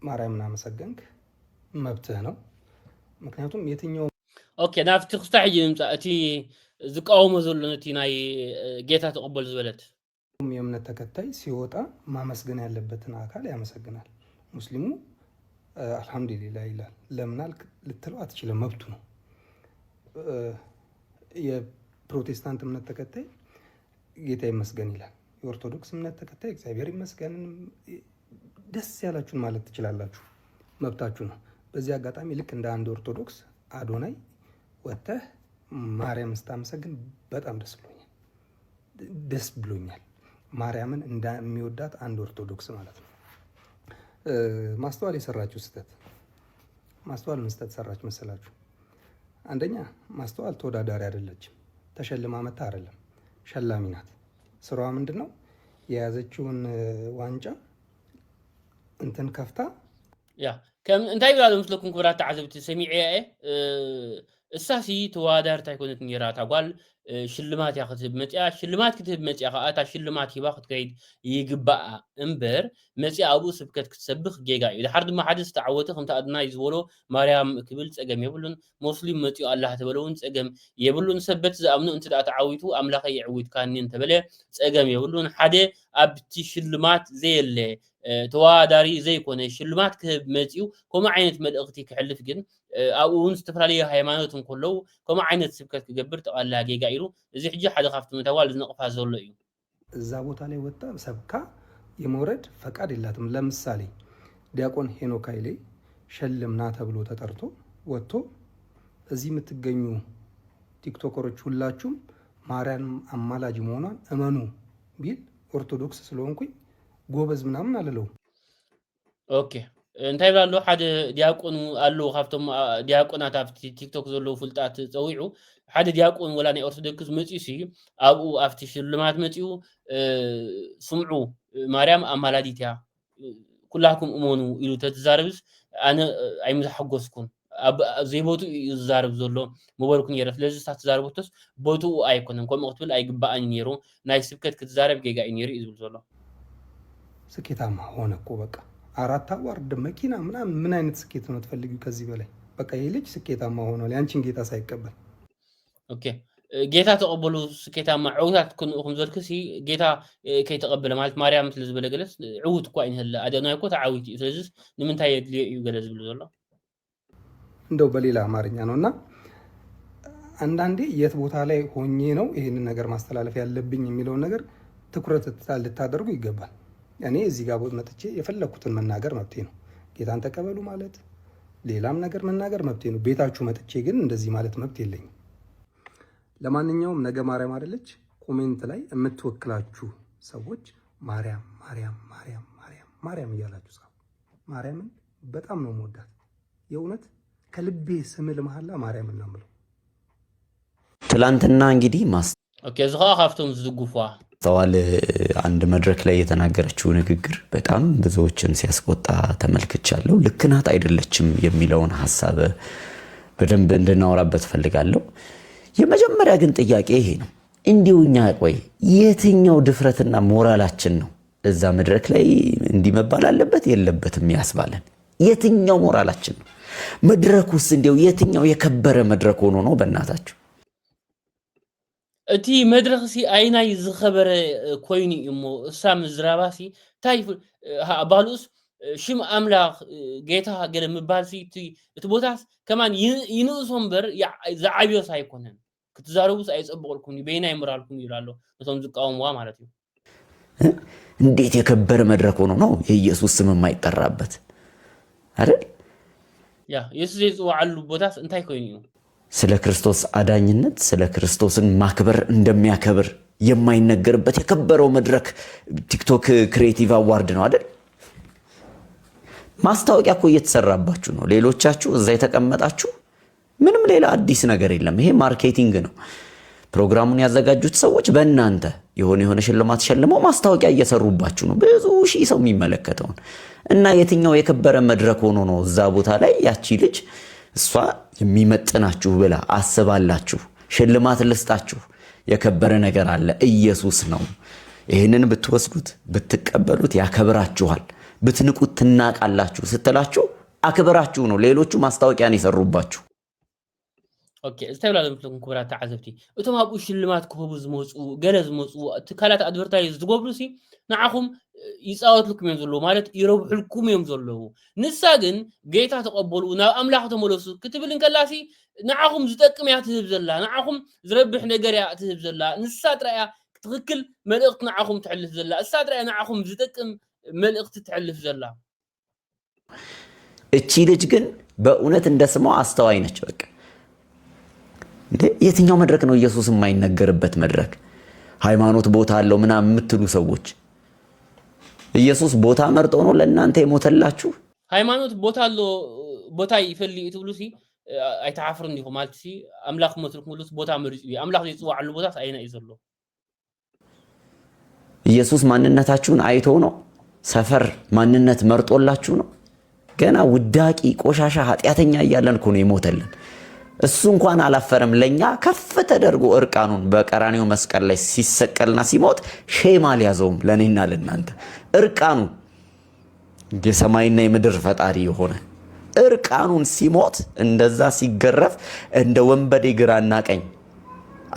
ማርያምን አመሰገንክ መብትህ ነው ምክንያቱም የትኛው ኦኬ ናፍቲ ክስታ ሕጂ ምጻእቲ ዝቃወሙ ዘሎ ነቲ ናይ ጌታ ተቀበል ዝበለት የእምነት ተከታይ ሲወጣ ማመስገን ያለበትን አካል ያመሰግናል ሙስሊሙ አልহামዱሊላህ ይላል ለምናል ልትለው አትችልም መብቱ ነው የፕሮቴስታንት እምነት ተከታይ ጌታ ይመስገን ይላል የኦርቶዶክስ እምነት ተከታይ እግዚአብሔር ይመስገን ደስ ያላችሁን ማለት ትችላላችሁ መብታችሁ ነው በዚህ አጋጣሚ ልክ እንደ አንድ ኦርቶዶክስ አዶናይ ወተህ ማርያም ስታመሰግን በጣም ደስ ብሎኛል ማርያምን እንደሚወዳት አንድ ኦርቶዶክስ ማለት ነው ማስተዋል የሰራችሁ ስተት ማስተዋል መስጠት ሰራች መሰላችሁ አንደኛ ማስተዋል ተወዳዳሪ አይደለችም ተሸልማ መጣ አይደለም ሸላሚ ናት ስራዋ ምንድነው የያዘችውን ዋንጫ እንትን ከፍታ ያ ከም እንታይ ይላል ምስለኩም ክብራት ተዓዘብቲ ሰሚዕያ እሳሲ ተዋዳር ታይኮነት ኒራታ ጓል ሽልማት ያክትብ መጽያ ሽልማት ክትብ መጽያ ካታ ሽልማት ሂባ ክትከይድ ይግባአ እንበር መጽያ አቡ ስብከት ክትሰብኽ ጌጋ እዩ ድሓር ድማ ሓደ ዝተዓወተ ከምታ አድና ይዝበሎ ማርያም ክብል ጸገም የብሉን ሙስሊም መጽዩ አላህ ተበለውን ጸገም የብሉን ሰበት ዝአምኑ እንት ዳ ተዓዊቱ አምላኸ ይዕዊት ካኒን ተበለ ጸገም የብሉን ሓደ አብቲ ሽልማት ዘየለ ተዋዳሪ ዘይኮነ ሽልማት ክህብ መጽዩ ኮማ ዓይነት መልእኽቲ ክሕልፍ ግን አውን ዝተፈላልየ ሃይማኖትን ኮለው ኮማ ዓይነት ስብከት ክገብር ተቃላ ጌጋ ኢሉ እዚ ሕጂ ሓደ ካፍቲ ምተዋል ዝነቅፋ ዘሎ እዩ እዛ ቦታ ላይ ወጣ ሰብካ የመውረድ ፈቃድ የላትም ለምሳሌ ዲያቆን ሄኖክ ኃይሌ ሸልምና ተብሎ ተጠርቶ ወጥቶ እዚህ የምትገኙ ቲክቶከሮች ሁላችሁም ማርያም አማላጅ መሆኗን እመኑ ቢል ኦርቶዶክስ ስለሆንኩኝ ጎበዝ ምናምን አለለው። ኦኬ እንታይ ብላሎ ሓደ ዲያቆን አሎ ካብቶም ዲያቆናት ኣብቲ ቲክቶክ ዘሎ ፍልጣት ፀዊዑ ሓደ ዲያቆን ወላ ናይ ኦርቶዶክስ መጽዩሲ ኣብኡ ኣብቲ ሽልማት መጽዩ ስምዑ ማርያም አማላዲት እያ ኩላኩም እመኑ ኢሉ ተዛረብስ ኣነ ኣይምሓጎስኩን ዘይቦቱ ይዛረብ ዘሎ ሞባይልኩን የረ ስለዚ ተዛረብቶስ ቦቱ ኣይኮነን ከምኡ ክትብል ኣይግባእን ነይሩ ናይ ስብከት ክትዛረብ ጌጋ ነይሩ ይዝብል ዘሎ ስኬታማ ሆነ እኮ በቃ 4 አዋርድ መኪና ምናምን ምን አይነት ስኬት ነው ተፈልጊው ከዚህ በላይ በቃ ይሄ ልጅ ስኬታማ ሆኗል ያንቺን ጌታ ሳይቀበል ኦኬ ጌታ ተቀበሉ ስኬታማ ዕውታት ኩንኩም ዘልክሲ ጌታ ከይተቀበለ ማለት ማርያም ስለዝበለ ገለስ ዕውት እኮ አይንህላ አደና እኮ ተዓዊት ስለዚህ ንምንታይ የድልዩ ገለ ዝብል ዘሎ እንደው በሌላ አማርኛ ነውና አንዳንዴ የት ቦታ ላይ ሆኜ ነው ይሄንን ነገር ማስተላለፍ ያለብኝ የሚለው ነገር ትኩረት ልታደርጉ ይገባል። እኔ እዚህ ጋር ቦት መጥቼ የፈለኩትን መናገር መብቴ ነው። ጌታን ተቀበሉ ማለት ሌላም ነገር መናገር መብቴ ነው። ቤታችሁ መጥቼ ግን እንደዚህ ማለት መብት የለኝም። ለማንኛውም ነገ ማርያም አይደለች ኮሜንት ላይ የምትወክላችሁ ሰዎች ማርያም ማርያም ማርያም ማርያም ማርያም እያላችሁ ጻፉ። ማርያምን በጣም ነው የምወዳት የእውነት ከልቤ ስምል መሐላ ማርያም ነው የምለው። ትላንትና እንግዲህ ኦኬ ዝኻ ካፍቶም ዝዝጉፋ ተዋል አንድ መድረክ ላይ የተናገረችው ንግግር በጣም ብዙዎችን ሲያስቆጣ ተመልክቻለሁ። ልክ ናት አይደለችም የሚለውን ሐሳብ በደንብ እንድናወራበት ፈልጋለሁ። የመጀመሪያ ግን ጥያቄ ይሄ ነው። እንዲውኛ ቆይ የትኛው ድፍረትና ሞራላችን ነው እዛ መድረክ ላይ እንዲመባል አለበት የለበትም ያስባለን? የትኛው ሞራላችን ነው? መድረኩስ እንዲው የትኛው የከበረ መድረክ ሆኖ ነው በእናታችሁ? እቲ መድረክሲ አይናይ ዝኸበረ ኮይኑ እሞ እሳም ዝራባሲ ታይ ባሉስ ሽም አምላኽ ጌታ ገለ ምባልሲ እቲ ቦታስ ከማን ይንእሶም በር ዘዓብዮስ አይኮነን ክትዛረቡስ አይጸብቁልኩም በይናይ ምራልኩም ይላሉ እቶም ዝቃወሙዋ ማለት ነው። እንዴት የከበረ መድረክ ሆኖ ነው የኢየሱስ ስም የማይጠራበት አይደል? ያ ኢየሱስ ይጽዋዓሉ ቦታስ እንታይ ኮይኑ ስለ ክርስቶስ አዳኝነት ስለ ክርስቶስን ማክበር እንደሚያከብር የማይነገርበት የከበረው መድረክ ቲክቶክ ክሬቲቭ አዋርድ ነው አይደል? ማስታወቂያ እኮ እየተሰራባችሁ ነው። ሌሎቻችሁ እዛ የተቀመጣችሁ ምንም ሌላ አዲስ ነገር የለም። ይሄ ማርኬቲንግ ነው። ፕሮግራሙን ያዘጋጁት ሰዎች በእናንተ የሆነ ሽልማት ሸልመው ማስታወቂያ እየሰሩባችሁ ነው ብዙ ሺህ ሰው የሚመለከተው እና የትኛው የከበረ መድረክ ሆኖ ነው እዛ ቦታ ላይ ያቺ ልጅ እሷ የሚመጥናችሁ ብላ አስባላችሁ ሽልማት ልስጣችሁ የከበረ ነገር አለ ኢየሱስ ነው። ይሄንን ብትወስዱት ብትቀበሉት ያከብራችኋል፣ ብትንቁት ትናቃላችሁ ስትላችሁ አክብራችሁ ነው ሌሎቹ ማስታወቂያን ይሰሩባችሁ። ኦኬ እስታይላ ለምትሉን ኩብራት ተዓዘብቲ እቶም አቡ ሽልማት ክህቡ ዝመጹ ገለ ዝመጹ ትካላት አድቨርታይዝ ዝገብሩሲ ንዓኹም ይጻወትልኩም እዮም ዘለዉ ማለት ይረብሑልኩም እዮም ዘለዉ። ንሳ ግን ጌታ ተቀበሉ ናብ አምላኽ ተመለሱ ክትብል እንከላሲ ንዓኹም ዝጠቅም እያ ትህብ ዘላ ንዓኹም ዝረብሕ ነገር እያ ትህብ ዘላ ንሳ ጥራያ ትክክል መልእኽቲ ንዓኹም ትሕልፍ ዘላ እሳ ጥራያ ንዓኹም ዝጠቅም መልእኽቲ ትሕልፍ ዘላ። እቺ ልጅ ግን በእውነት እንደስሟ አስተዋይ ነች። በቃ የትኛው መድረክ ነው ኢየሱስ የማይነገርበት መድረክ? ሃይማኖት ቦታ አለው ምናምን የምትሉ ሰዎች ኢየሱስ ቦታ መርጦ ነው ለእናንተ የሞተላችሁ? ሃይማኖት ቦታ አለው ቦታ ይፈልይ ትብሉሲ አይተዓፍሩ እንዲሁ ማለትሲ አምላኽ ሞትልኩም ሁሉስ ቦታ መርጭ አምላኽ ይጽዋዓሉ ቦታ አይና ይዘሎ ኢየሱስ ማንነታችሁን አይቶ ነው ሰፈር ማንነት መርጦላችሁ ነው? ገና ውዳቂ ቆሻሻ ኃጢያተኛ እያለን እኮ ነው የሞተልን። እሱ እንኳን አላፈረም ለኛ ከፍ ተደርጎ እርቃኑን በቀራኒው መስቀል ላይ ሲሰቀልና ሲሞት ሼም አልያዘውም ለኔና ለናንተ። እርቃኑ የሰማይና የምድር ፈጣሪ የሆነ እርቃኑን ሲሞት እንደዛ ሲገረፍ እንደ ወንበዴ ግራና ቀኝ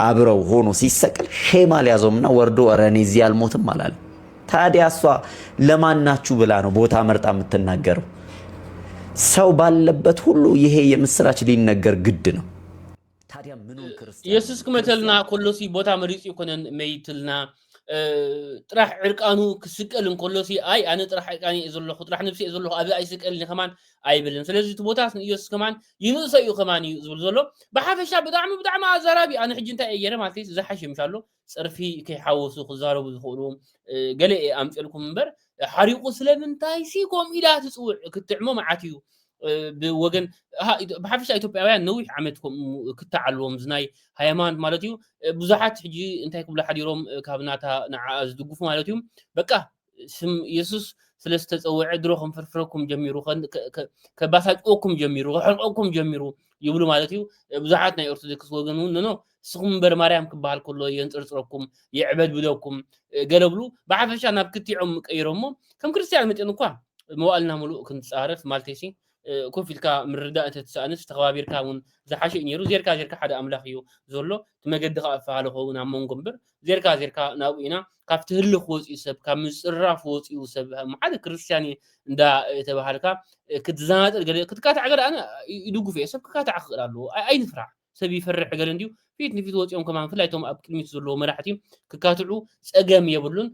አብረው ሆኖ ሲሰቀል ሼም አልያዘውምና ወርዶ ረኔ እዚህ አልሞትም አላለ። ታዲያ እሷ ለማናችሁ ብላ ነው ቦታ መርጣ የምትናገረው? ሰው ባለበት ሁሉ ይሄ የምስራች ሊነገር ግድ ነው። ታዲያ ምኑን ክርስቲያን ኢየሱስ ከመተልና ኮሎሲ ቦታ መሪጽ ይኮነን መይትልና ጥራሕ ዕርቃኑ ክስቀል እንከሎሲ ኣይ ኣነ ጥራሕ ዕርቃኒ ዘለኹ ጥራሕ ነፍሲ ዘለኹ ኣብ ኣይስቀልኒ ከማን ኣይብልን ስለዚ እቲ ቦታት ንኢየሱስ ከማን ይንእሰ እዩ ከማን እዩ ዝብል ዘሎ ብሓፈሻ ብጣዕሚ ኣዘራቢ ኣነ ሕጂ እንታይ እየ ገይረ ማለት እዩ ዝሓሽ ይምሻሎ ፅርፊ ከይሓወሱ ክዛረቡ ዝኽእሉ ገለ ኣምፅልኩም እምበር ሓሪቁ ስለምንታይ ሲ ከምኡ ኢላ ትፅውዕ ክትዕሞ መዓት እዩ ብወገን ብሓፈሻ ኢትዮጵያውያን ነዊሕ ዓመት ክተዓልዎም ዝናይ ሃይማኖት ማለት እዩ ብዙሓት ሕጂ እንታይ ክብሉ ሓዲሮም ካብ ናታ ንዓ ዝድግፉ ማለት እዩ በቃ ስም ኢየሱስ ስለዝተፀውዐ ድሮ ከንፈርፍረኩም ጀሚሩ ከባሳጭኩም ጀሚሩ ከሕርቆኩም ጀሚሩ ይብሉ ማለት እዩ ብዙሓት ናይ ኦርቶዶክስ ወገን እውን ኖ ስኹም እምበር ማርያም ክበሃል ከሎ የንፅርፅረኩም የዕበድ ብለኩም ገለብሉ ብሓፈሻ ናብ ክትዕም ቀይሮሞ ከም ክርስቲያን መጤን እኳ መዋእልና ሙሉእ ክንፃረፍ ማለቴሲ ኮፊልካ ምርዳእ ተተሳንስ ተኸባቢርካ እውን ዝሓሸ ነይሩ ዜርካ ሓደ ኣምላኽ እዩ ዘሎ ትመገዲ ካፋለ ኸውን ኣብ መንጎ እምበር ዜርካ ናብኡ ኢና ካብቲ ህልኽ ወፂኡ ሰብ ካብ ምፅራፍ ወፂኡ ሰብ ሓደ ክርስቲያን እንዳ ተባሃልካ ክትዘናጥር ገለ ክትካታዕ ገለ ኣነ ይድጉፍ እየ ሰብ ክካታዕ ክኽእል ኣለዎ ኣይንፍራዕ ሰብ ይፈርሕ ገለ እንድዩ ፊት ንፊት ወፂኦም ከማን ብፍላይቶም ኣብ ቅድሚት ዘለዎ መራሕቲ ክካትዑ ፀገም የብሉን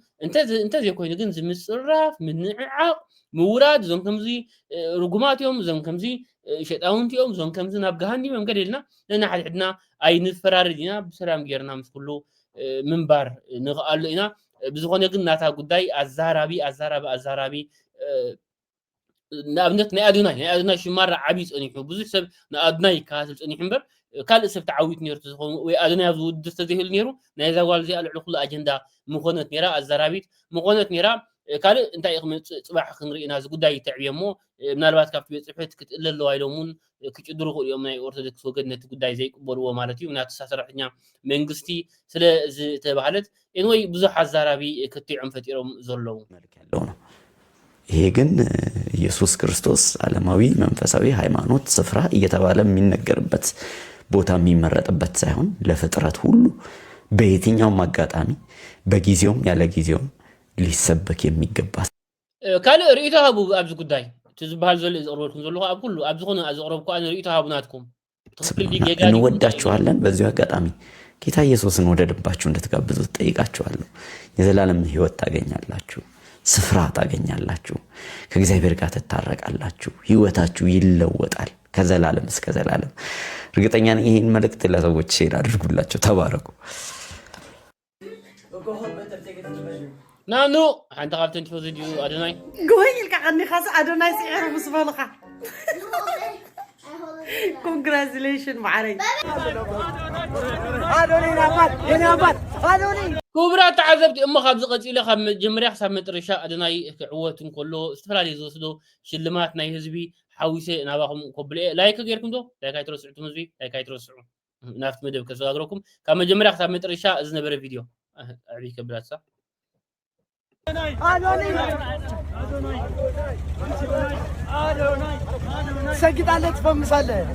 እንተዘይኮይኑ ግን ዝምፅራፍ ምንዕዓቕ ምውራድ እዞም ከምዚ ርጉማት እዮም እዞም ከምዚ ሸጣውንቲ እዮም እዞም ከምዚ ናብ ገሃኒም እዮም ገደልና ነናሓድሕድና ኣይንፈራርድ ኢና ብሰላም ጌርና ምስ ኩሉ ምንባር ንኽኣሉ ኢና ብዝኾነ ግን ናታ ጉዳይ ኣዛራቢ ንኣብነት ናይ ኣዶናይ ሽማራ ዓብዪ ፀኒሑ ብዙሕ ሰብ ንኣዶናይ ይከታተል ፀኒሑ እምበር ካልእ ሰብ ተዓዊት ነርቱ ዝኾኑ ወይ ኣዶናይ ኣብ ዝውድስ ተዘይህሉ ነይሩ ናይ እዛ ጓል እዚኣ ልዕሊ ኩሉ ኣጀንዳ ምኾነት ነራ ኣዛራቢት ምኾነት ነራ ካልእ እንታይ ክመፅእ ፅባሕ ክንርኢ ኢና እዚ ጉዳይ ይተዕብዮ እሞ ምናልባት ካብቲ ቤት ፅሕፈት ክትእለ ኣለዋ ኢሎም እውን ክጭድሩ ክእሉ እዮም ናይ ኦርቶዶክስ ወገን ነቲ ጉዳይ ዘይቅበልዎ ማለት እዩ ናቲ ሰራሕተኛ መንግስቲ ስለ ዝተባሃለት ኤንወይ ብዙሕ ኣዛራቢ ክትዕም ፈጢሮም ዘለዉ ይሄ ግን ኢየሱስ ክርስቶስ ዓለማዊ መንፈሳዊ ሃይማኖት ስፍራ እየተባለ የሚነገርበት ቦታ የሚመረጥበት ሳይሆን ለፍጥረት ሁሉ በየትኛውም አጋጣሚ በጊዜውም ያለ ጊዜውም ሊሰበክ የሚገባ ካልእ ርእይቶ ሃቡ ኣብዚ ጉዳይ ትዝበሃል ዘሎ ዝቕርበልኩም ዘለኹ ኣብ ኩሉ ኣብ ዝኾነ ዘቕረብኩ ኣነ ርእይቶ ሃቡ ናትኩም እንወዳችኋለን። በዚሁ አጋጣሚ ጌታ ኢየሱስን ወደ ልባችሁ እንድትጋብዙ ትጠይቃችኋለሁ። የዘላለም ሕይወት ታገኛላችሁ፣ ስፍራ ታገኛላችሁ፣ ከእግዚአብሔር ጋር ትታረቃላችሁ፣ ሕይወታችሁ ይለወጣል ከዘላለም እስከ ዘላለም። እርግጠኛ ነኝ ይህን መልእክት ለሰዎች ሼር አድርጉላቸው። ተባረኩ። نانو حنت قابتن تفوزيو أدوناي قوي الكعني خاص أدوناي سعر مسبالخة congratulations معري أدوني نابات نابات أدوني كبرى تعذبت أما خابز قتيلة خام جمريح سام مترشة أدوناي كعوتن كله استفلا يزوسدو شلمات ناي هزبي حويسة نباهم قبل لايك غيركم دو لايك يترسعوا تمزبي لايك يترسعوا نافت مدب كسواقركم كم جمريح سام مترشة أزنا برا فيديو أبي كبرات سجد على تفهم مسألة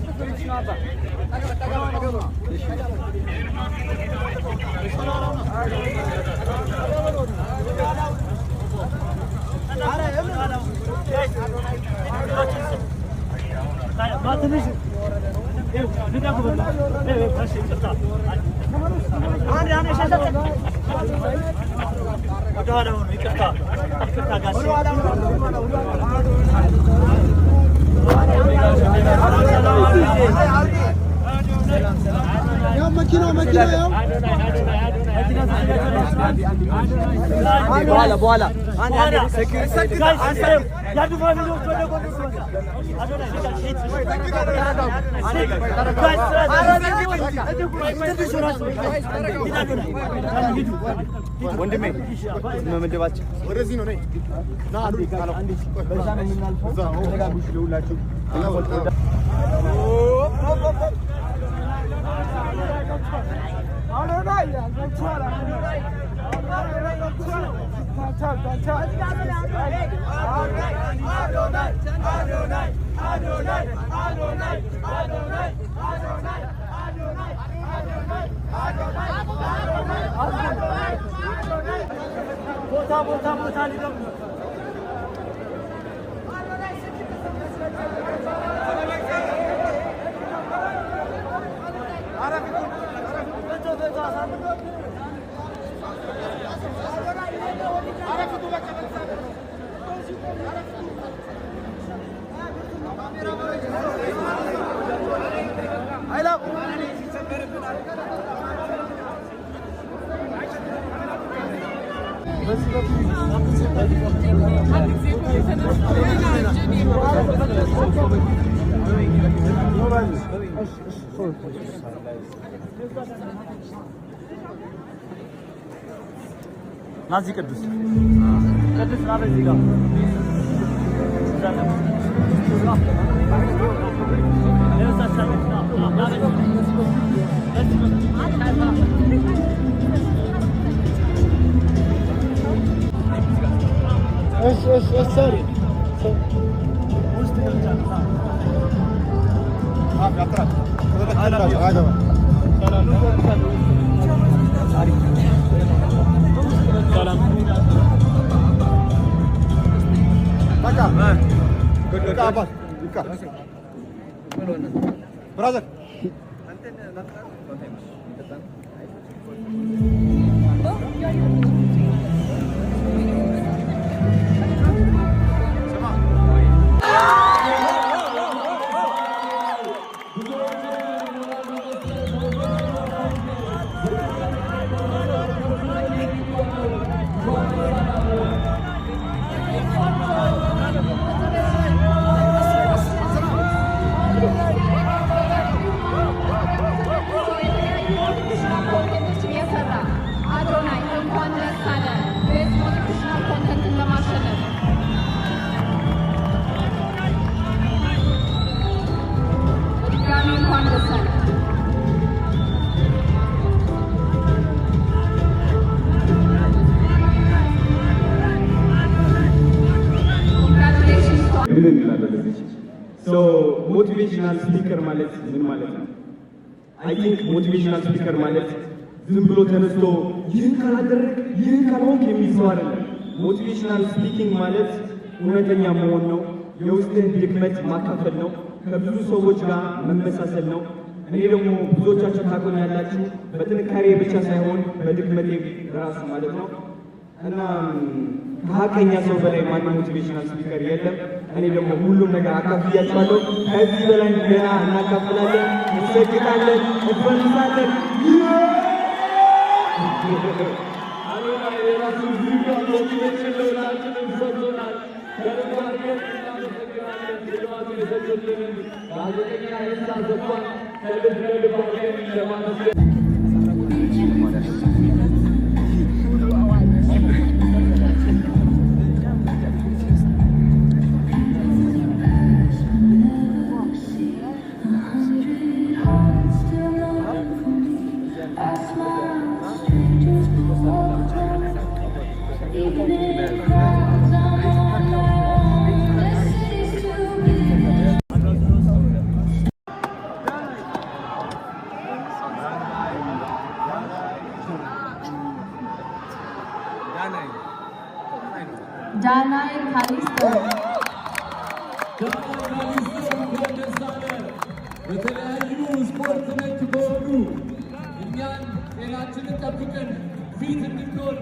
ما تنسى أنا شاشة أدوانه يكفى يا مكينة يا بوالا أنا سكر يا دوما مليون ወንድሜ መመደባችን ወደዚህ ነው ነይ ና አንዴ ካለው አንዴ በዛ ነው የምናልፈው ተረጋጉሽ ለሁላችሁ ቦታ ሊደም ናዚ ቅዱስ ና በዚህ ጋር sorry. Brother. ሞቲቬሽናል ስፒከር ማለት ምን ማለት ነው? አይ ቲንክ ሞቲቬሽናል ስፒከር ማለት ዝም ብሎ ተነስቶ ይህን ካላደረግ ይህን ካልሆንክ የሚል ሰው አይደለም። ሞቲቬሽናል ስፒኪንግ ማለት እውነተኛ መሆን ነው። የውስጥን ድክመት ማካፈል ነው። ከብዙ ሰዎች ጋር መመሳሰል ነው። እኔ ደግሞ ብዙዎቻችሁ ታውቁኛላችሁ በጥንካሬ ብቻ ሳይሆን በድክመቴ ራሱ ማለት ነው። እና ከሀቀኛ ሰው በላይ ማንም ሞቲቬሽናል ስፒከር የለም። እኔ ደግሞ ሁሉም ነገር አካፍያችኋለሁ። ከዚህ በላይ ገና እናካፍላለን፣ እንሰግጣለን፣ እንፈንሳለን። Danai Kalisto. በተለያዩ ስፖርት ነክ በሆኑ እኛን ጤናችንን ጠብቀን ፊት እንድንሆን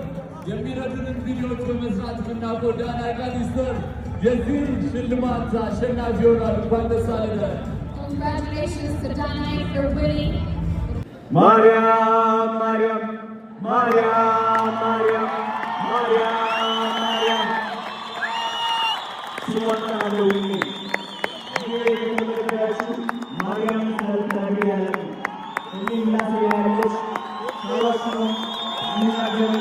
የሚረዱንን ቪዲዮዎች በመስራት የምናውቀው ዳናይ ካሊስቶን የዚህ ሽልማት አሸናፊ ሆኗል። እንኳን ደስ አለህ። Congratulations to Danai for winning. ማርያም ማርያም ማርያም ማርያም ማርያም ማርያም ስወጣለሁ ማርያም ታሪክ ያለ እኔ ላስ ያለች ሰዎች ነው የሚናገር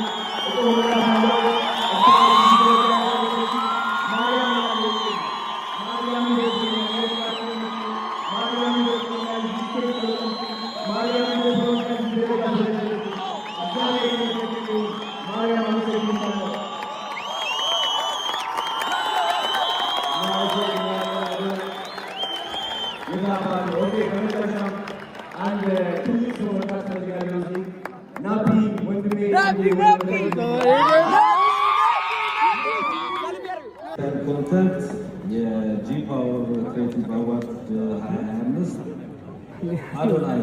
ኮንተንት የጂ ፓወር ክሬቲቭ አዋርድ 2025 አዶናይ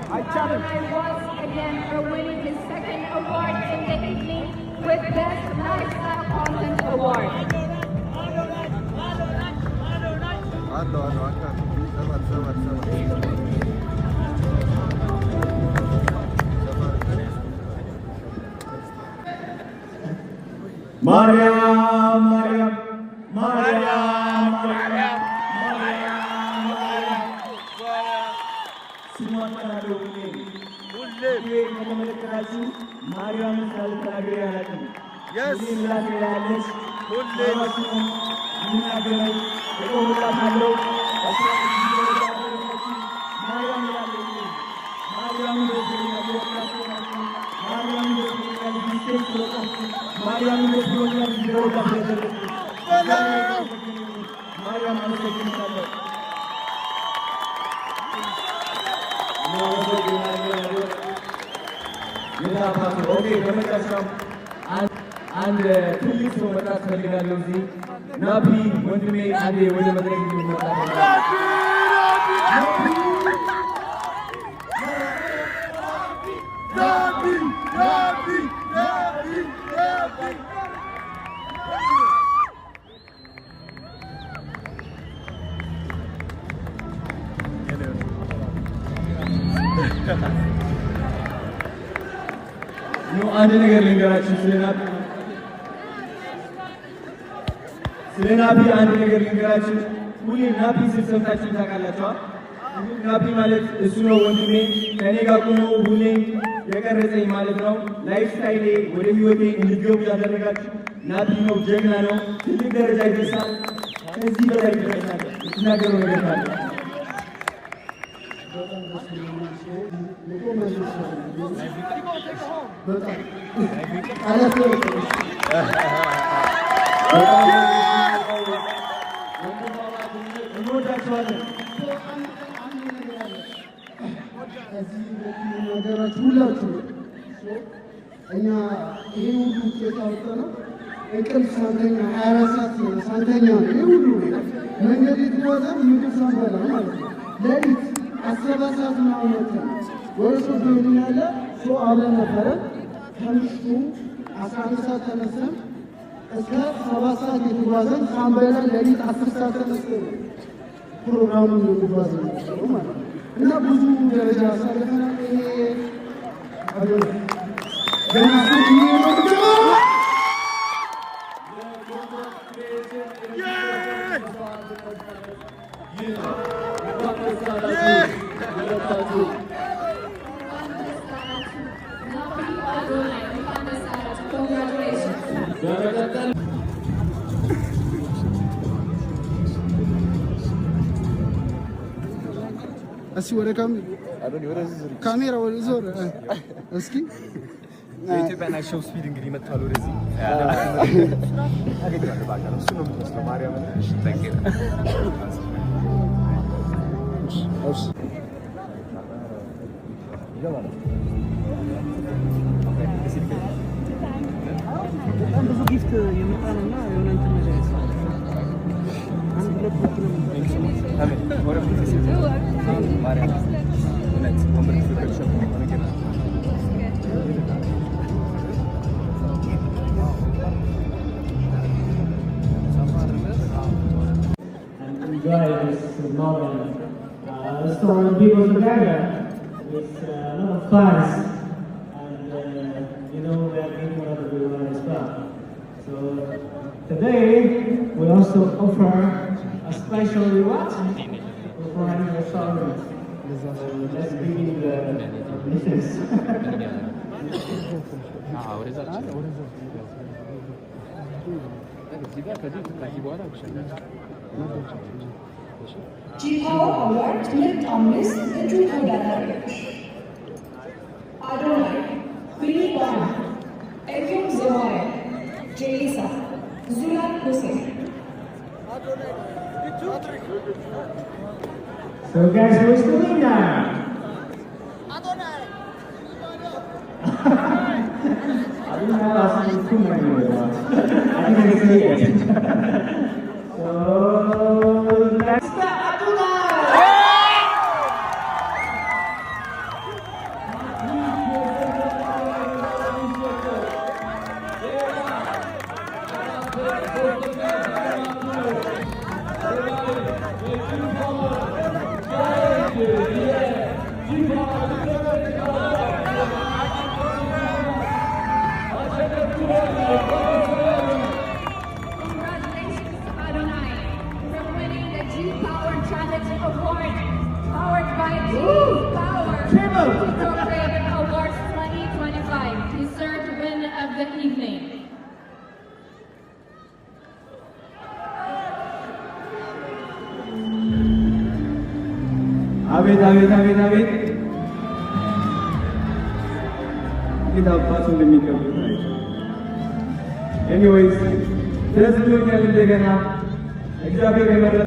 Adonai once again for winning his second award in the evening with Best Live ማርያም ማርያም ማርያም ማርያም ስሟታለው ሁሌ ከተመለከታችሁ ማርያምን ሳልተናገር ያላቅም ሁሌ ምላሴ ያለች ሁሌ የምናገረው እቆምላታለሁ ማርያም ያለች ማርያም ማርያም አንድ ትልቅ ሰው መጣት ፈልጋለሁ። እዚህ ናቢ ወንድሜ አንዴ ወደ መድረክ እንዲመጣ አንድ ነገር ልንገራችሁ ስለ ናቢ አንድ ነገር ልንገራችሁ። ሁሌ ናቢ ስል ሰምታችሁ ታውቃላችሁ። ናቢ ማለት እሱ ነው ወንድሜ፣ ከኔ ጋር ቆሞ ሁሌ የቀረጸኝ ማለት ነው። ላይፍ ስታይሌ ወደ ህይወቴ እንድገቡ ያደረጋችሁ ናቢ ነው። ጀግና ነው። ትልቅ ደረጃ ይደርሳል። ከዚህ በላይ ይደርሳል። የተናገረው ነገር ካለ ሁላችሁ እኛ ይሄ ሁሉ ውጤት አወጣነው እንቅልፍ ሳንተኛ 24 ሰዓት ሳንተኛ ነው። ይሄ ሁሉ መንገድ የተወጣን ምግብ ሳንበላ ማለት ነው። ሌሊት 17 ሰዓት ነው ወጥተን ወደ ሶዶ ያለ ሰው አብረን ነበረ። ከምሽቱ 11 ሰዓት ተነስተን እስከ 7 ሰዓት የተጓዘን ሳንበላ ሌሊት 10 ሰዓት ተነስተን ፕሮግራሙን የተጓዘን ነው ማለት ነው። እና ብዙ ደረጃ አሳልፈናል። ይሄ ገና እስኪ ወደ ካሜራ ወደ ዞር እስኪ የኢትዮጵያ ናይት ሾው ስፒድ እንግዲህ መጥቷል። ወደዚህ አገኘዋለሁ ባካ እሱ ነው የምትመስለው ማርያም በጣም ብዙ ጊፍት የመጣ ነውና የሆነ እንትን ነገር አንድ ሁለት ቦክ ነው ማርያም እውነት ወንበር ፍቅር ሸፍኖ ነገር enjoy this moment. So when people together, it's a lot of fun, and you know we are getting a lot of everyone as well. So today we also offer a special reward for having a song. So let's begin the business. what is that? G-Power Award ሁለት አምስት እጩ ተወዳዳሪዎች አዶናይ፣ ፊሊባና፣ ኤፍሬም ዘማሪ፣ ጄሊሳ፣ ዙላን ሁሴን። So guys, who's the winner? Adonai. I didn't have asking too many words. I think I can say it. So let's start Adonai. አቤት አቤት አቤት አቤት እንዴት አባቱ እንደሚቀበል ኤኒዌይስ ደስ ብሎኛል እንደገና እግዚአብሔር የመረጠ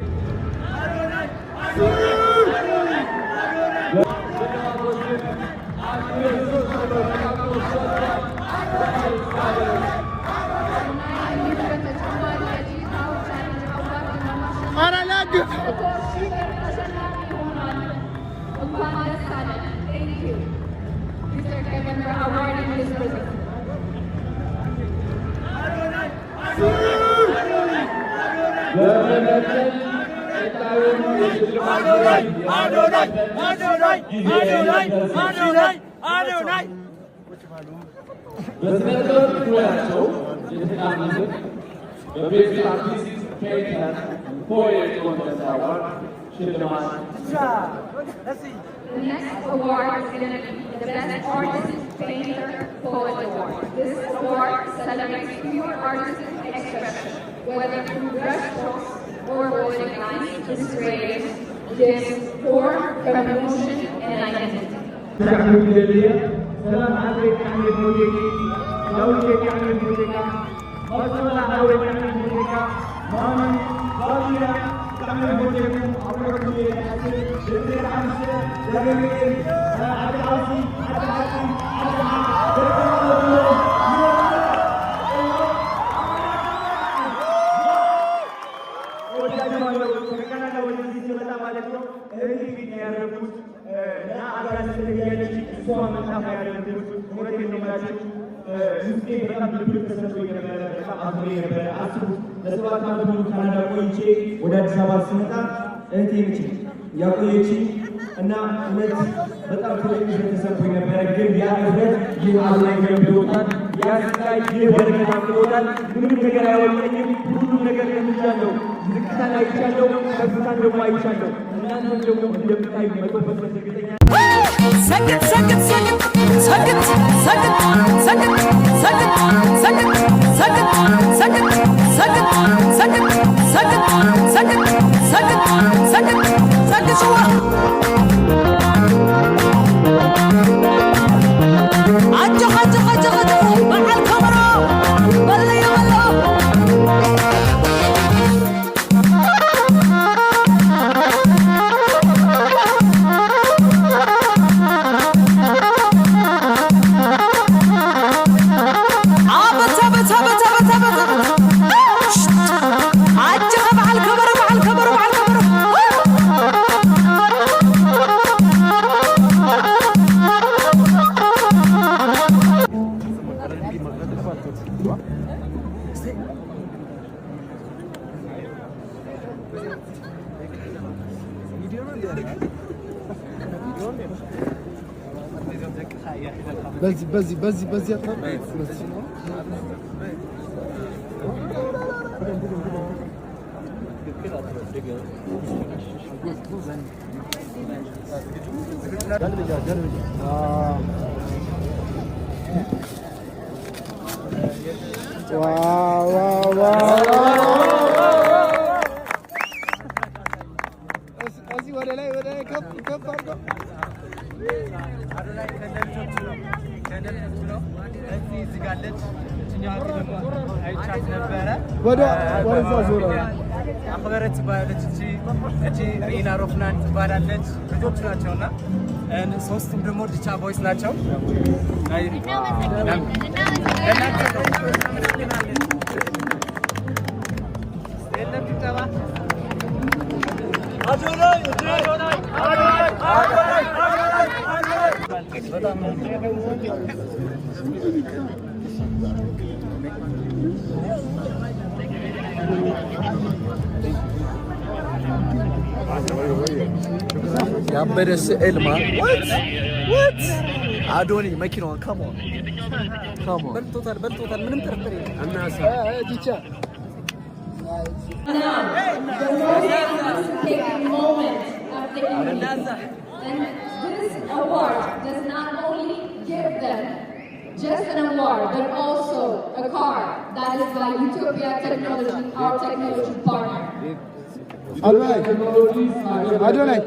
The next award is going to be the Best Artist, Painter, Poet Award. This award celebrates pure artistic expression, whether through brushstrokes or poetic lines, illustrations, gives form, emotion, and identity. ወደ አዲስ አበባ ስመጣ እህቴ ነች ያቆየችኝ እና እውነት በጣም ትልቅ ተሰምቶኝ ነበረ። ግን ያ እውነት ይህ አላይ ገብቶታል። ያ ስቃይ ይህ በረከት አምጥቶታል። ምንም ነገር አይወጣኝም። ሁሉም ነገር ለምጃለሁ። ዝቅታን አይቻለሁ፣ ከፍታን ደግሞ አይቻለሁ። እናንተም ደግሞ እንደምታዩ መቶበት እርግጠኛ ሰግጥ ሰግጥ ሰግጥ ሰግጥ ሰግጥ ሰግጥ ሰግጥ ሰግጥ ሰግጥ ሰግጥ ሰግጥ ሰግጥ ሰግጥ ሰግጥ ሰግጥ ሰግጥ ሰግጥ ሸዋ አጀ አጀ አጀ አጀ በዓል ከበሮ በለየ በለው በዚህ አክበረት ትባላለች እቺ ሪና ሮፍናን ትባላለች። ልጆች ናቸውና ሶስቱም ደግሞ ዲቻ ቦይስ ናቸው። ያበደ ስዕል ማ what አዶኒ መኪናውን ካሞን በልቶታል ምንም ጥርጥር የለም እና ዲቻ And this award does not only give them just an award, but also a car that is by Utopia Technology, our technology partner. Adonai,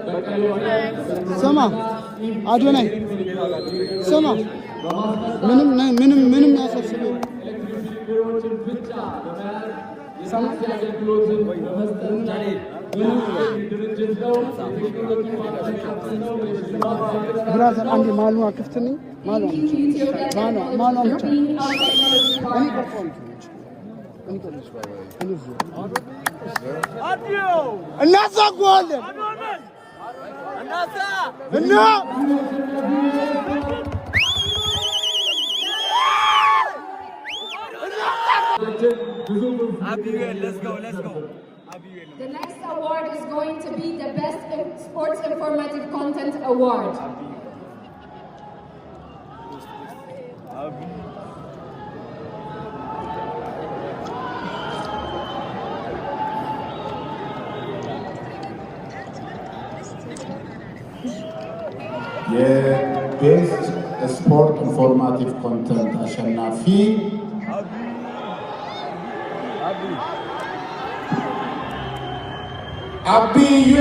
Sama, Adonai, Sama. ምንም ያሳስበው ብራዘር አንዴ ማሉዋ ክፍት ነኝ ማሉዋ ብቻ እኔ ቀርቷል እናሳጓለን እና The next award is going to be the Best Sports Informative Content Award. የቤስት ስፖርት ኢንፎርማቲቭ ኮንተንት አሸናፊ አብዬ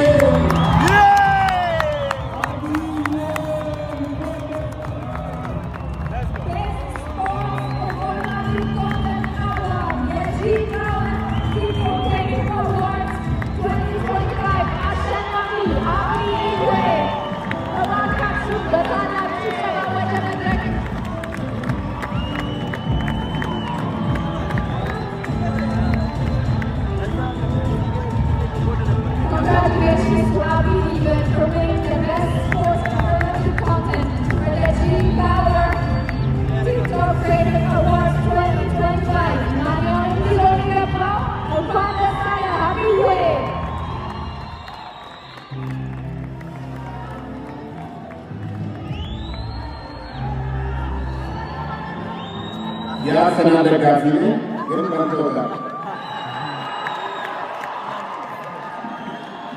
የአርሰናል ደጋፊ ነኝ ግን በርቶታል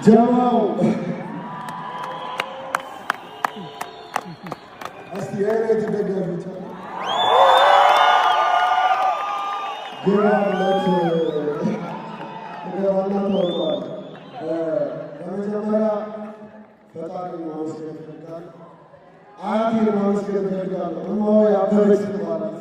ጀማው እስቲ የሬት ደጋፊዎች ግራለት ተወርቋል በመጀመሪያ ፈጣሪ ማመስገን እፈልጋለሁ አያቴን ማመስገን እፈልጋለሁ እማዬ አበበች ትባላለች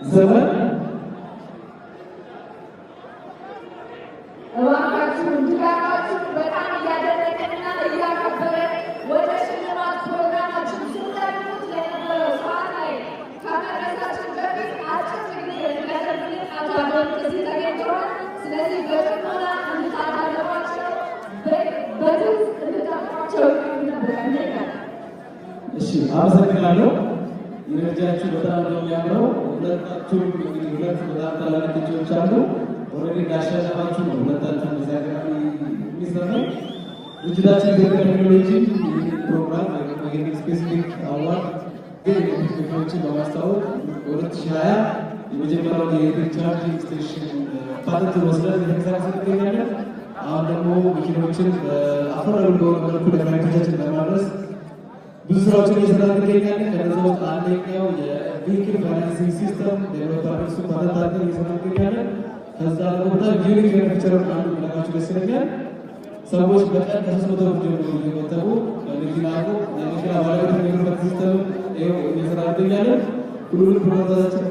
ዘመን እባካችሁን ድጋፋችሁ በጣም እያደረገንና እያከበረ ወደ ሽልማት ፕሮግራማችን ስንደርሱት ለነበረው ሰዓት ላይ ከመድረሳችን በፊት አጭር ንግግር እንዲያደርጉልን አቶ አዶኒ እዚህ ተገኝተዋል። ስለዚህ በጥሞና እንድታዳምጧቸው በድምፅ እንድታውቋቸው እንጠብቃለን። እሺ፣ አመሰግናለሁ። ኢነርጂያችሁ በጣም ነው የሚያምረው። ሁለታችሁም እንግዲህ ሁለት በጣም ታላላቅ ልጆች አሉ። ኦልሬዲ እንዳሸነፋችሁ ነው ሁለታችሁ በዚህ አጋጣሚ የሚሰራው። ድርጅታችን ቴክኖሎጂ ፕሮግራም ወይም ስፔሲፊክ አዋርድ ግን ቴክኖሎጂን በማስታወቅ በ2020 የመጀመሪያው የኤሌክትሪክ ቻርጂንግ ስቴሽን ፓተንት ወስደን እየተንቀሳቀስን እንገኛለን። አሁን ደግሞ መኪናዎችን በአፈር በሆነ መልኩ ለተመልካቾቻችን ለማድረስ ብዙ ስራዎችን እየሰራ እንገኛለን። ከነዛ ውስጥ አንደኛው የቪክል ፋይናንሲንግ ሲስተም ዴቨሎፐር እሱ ፓተንት አድርገን እየሰራ እንገኛለን። ከዛ ደግሞ በጣም ዩኒክ ፊቸር አንዱ ነገራችሁ ደስ ይለኛል። ሰዎች በቀን ከ300 ብር ጀምሮ እየቆጠቡ የመኪና ባለቤት የሚሆኑበት ሲስተም ይኸው እየሰራ እንገኛለን። ሁሉንም ፕሮግራማችን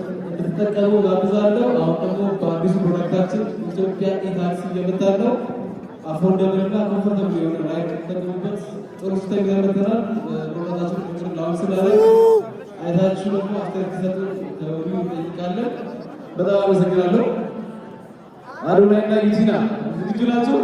እንድትጠቀሙ ጋብዛለሁ። አሁን ደግሞ በአዲሱ ፕሮዳክታችን ኢትዮጵያ ኢታክሲ እየመጣን ነው። አፎርደብል እና ኮምፎርተብል የሆነ ራይድ ተጠቅሙበት። ጥሩ ስታይል ያመጣናል። ፕሮዳክታችን ቁጥር ላውንስ ስላለን አይታችሁ ደግሞ አስተያየት ትሰጡ ተወዲሁ እንጠይቃለን። በጣም አመሰግናለሁ። አዶናይና ዩቲና ዝግጁ ናቸው?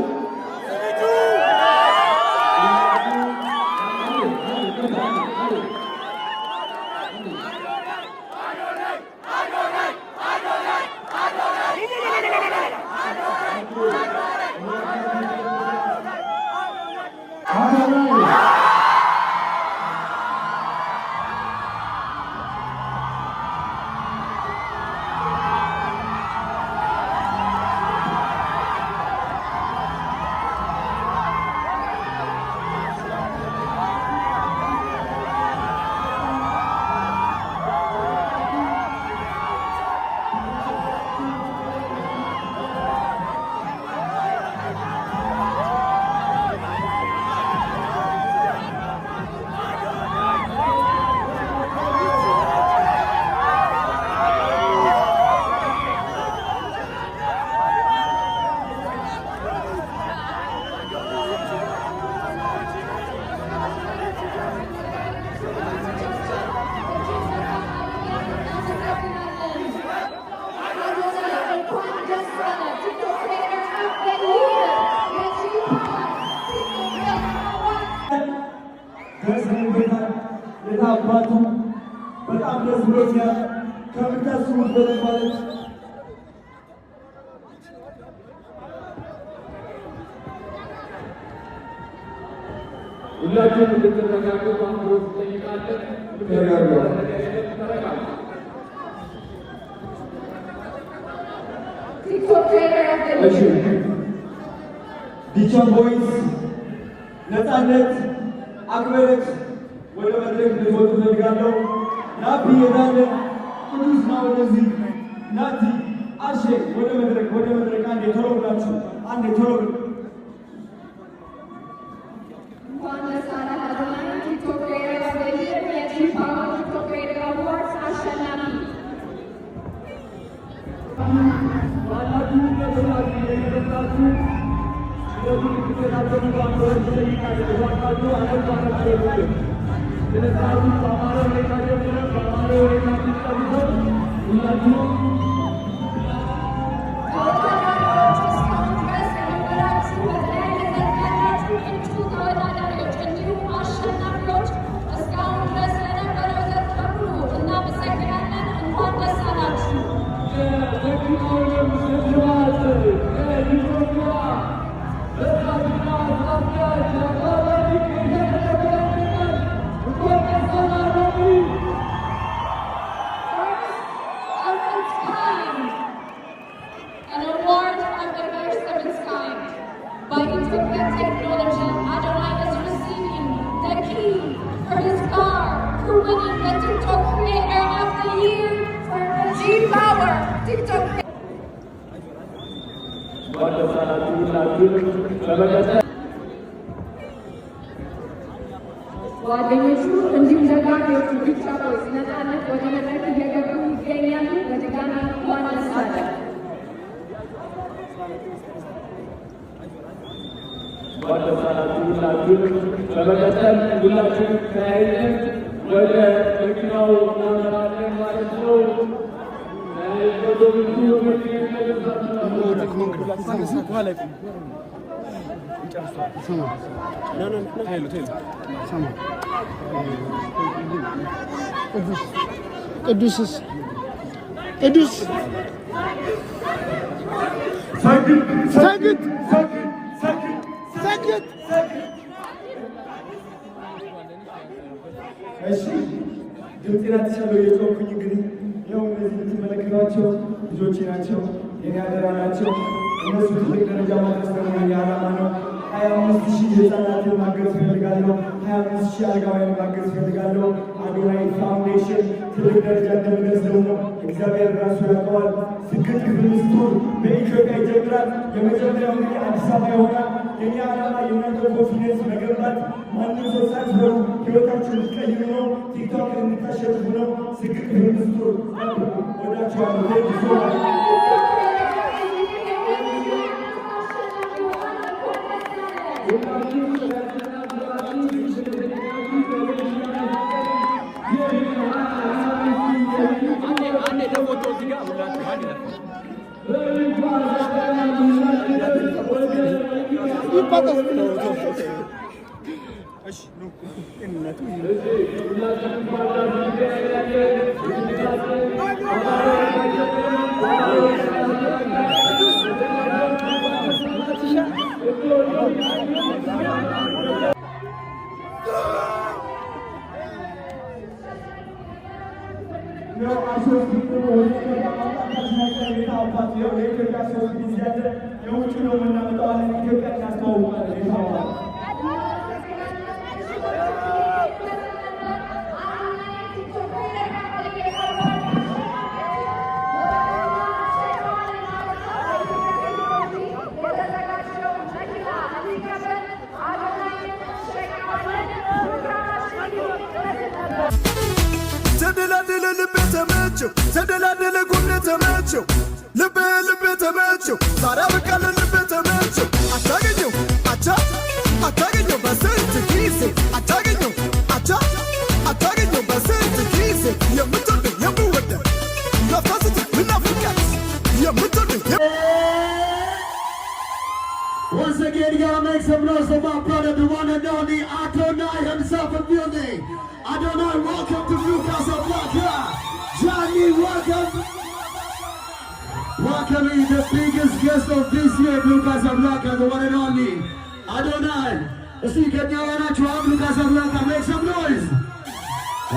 የታባቱ በጣም ደስ ብሎኛል። ከምታስቡት በላይ ማለት ሁላችሁም እንድትረጋጉ በአክብሮት እንጠይቃለን። ዲቻ ቦይስ ነፃነት አክብረት ወደ መድረክ ልትወጡ ፈልጋለሁ። ናቢ የታለ? ቅዱስ ና ወደዚህ። ናቲ አሼ ወደ መድረክ አንዴ ቶሎ ብላችሁ አንዴ ቶሎ ብላ እንኳን ደስ አለህ አዶናይ ቲክቶክ ክሬተር ኦፍ ዘ ይር የጂ ፓወር ቲክቶክ ክሬተር አዋርድስ አሸናፊ። An award of the first of its kind. By Ethiopian Technology, Adonai is receiving the key for his car for winning the TikTok Creator of the Year for the G-Power TikTok ጓደኞቹ እንዲሁም ደጋፊዎቹ ብቻ ቦይስ ነፃነት ወደ መድረክ እየገቡ ይገኛሉ። በድጋሚ እንኳን ደስ አለህ። በመቀጠል ሁላችንም ተያይዘን ወደ መኪናው እናመራለን ማለት ነው። ቅዱስ ሰግድ እሺ ድምጤን አትሰማው የጮኩኝ እንግዲህ ያው እነዚህ የምትመለከቷቸው ልጆቼ ናቸው፣ የኔ አደራ ናቸው። እነሱ ትልቅ ደረጃ ማድረስ ደግሞ የኔ ዓላማ ነው። 25,000 ህፃናትን ማገዝ ፈልጋለሁ። 25,000 አረጋውያን ማገዝ ፈልጋለሁ። አዶናይ ፋውንዴሽን ትልቅ ደረጃ እንደሚደርስ ደግሞ እግዚአብሔር ራሱ ያውቀዋል። ስግጥ ክፍል ስቶር በኢትዮጵያ ይጀምራል። የመጀመሪያው እንግዲህ አዲስ አበባ ይሆናል። የኔ ዓላማ የእናንተ ኮንፊደንስ መገንባት፣ ማንም ሰው ሳትፈሩ ህይወታችሁን ልትቀይሩ ነው። ቲክቶክ እንድታሸንፉ ነው። ስግጥ ክፍል ስቶር ተደላደለ ጎኔ ተመቸው ልቤ ተመቸው ዛሬ በቃለ ልቤ ተመቸው አታገኘው አታገኘው በስንት ጊዜ አታገኘው በስንት ጊዜ የምትወድ የምወደ ነፋስት ምናፍቃት የምትወድ Once again, you gotta make some noise for my brother, the one and only Adonai himself in building. Adonai, welcome to Blue Casablanca. Johnny, welcome. Welcoming the biggest guest of this year, Blue Casablanca, the one and only Adonai. Let's see, get your honor to Blue Casablanca, make some noise.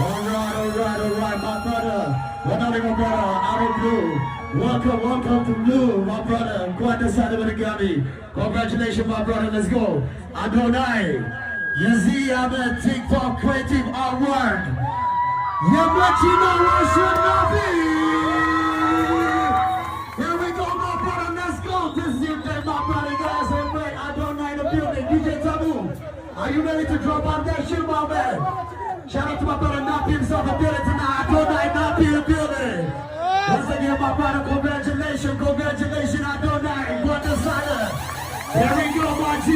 Alright, my brother. One only my brother, out of blue. Welcome to Blue, my brother. Quite the side of the Grammy. Congratulations, my brother. Let's go. Adonai. Yazi Ahmed TikTok Creative Award. Yamatina Russian Nabi. Here we go, my brother. Let's go. This is your day, my brother. Guys, and wait. Adonai in the building. DJ Tabu. Are you ready to drop out that shit, my man? Shout out to my brother Nabi himself in the building tonight. Adonai Nabi in the building. Once again, my brother, congratulations, Adonai, what the side. Here we go, my G.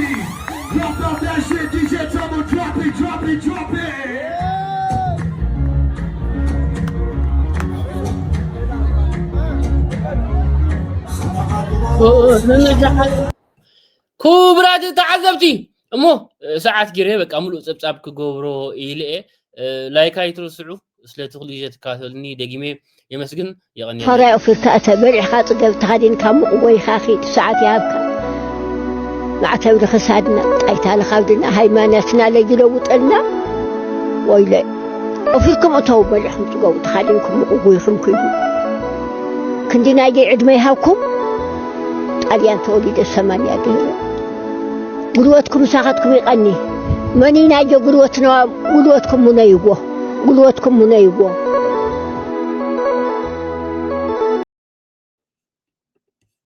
Drop out that shit, DJ Tumble, drop it. كوبرات تعذبتي امو ساعات جيري بقى ملو صبصاب كغبرو إلي لايك هيترسعو سلتخليجت كاتلني دغيمي يمسكن يغني هراي أفرت أتبرع خاطر تهدين كم وي خاخي ساعات يابك مع تبر خسادنا أيتال خاودنا هاي ما ناسنا لجلوت لنا ويلي وفيكم أتوبة لحم تقول تهدينكم ويخم كيلو كندنا يجي عد ما يهاكم أليان توليد السمانية ديلا قلوتكم ساعتكم يغني مني ناجو قلوتنا قلوتكم منيبو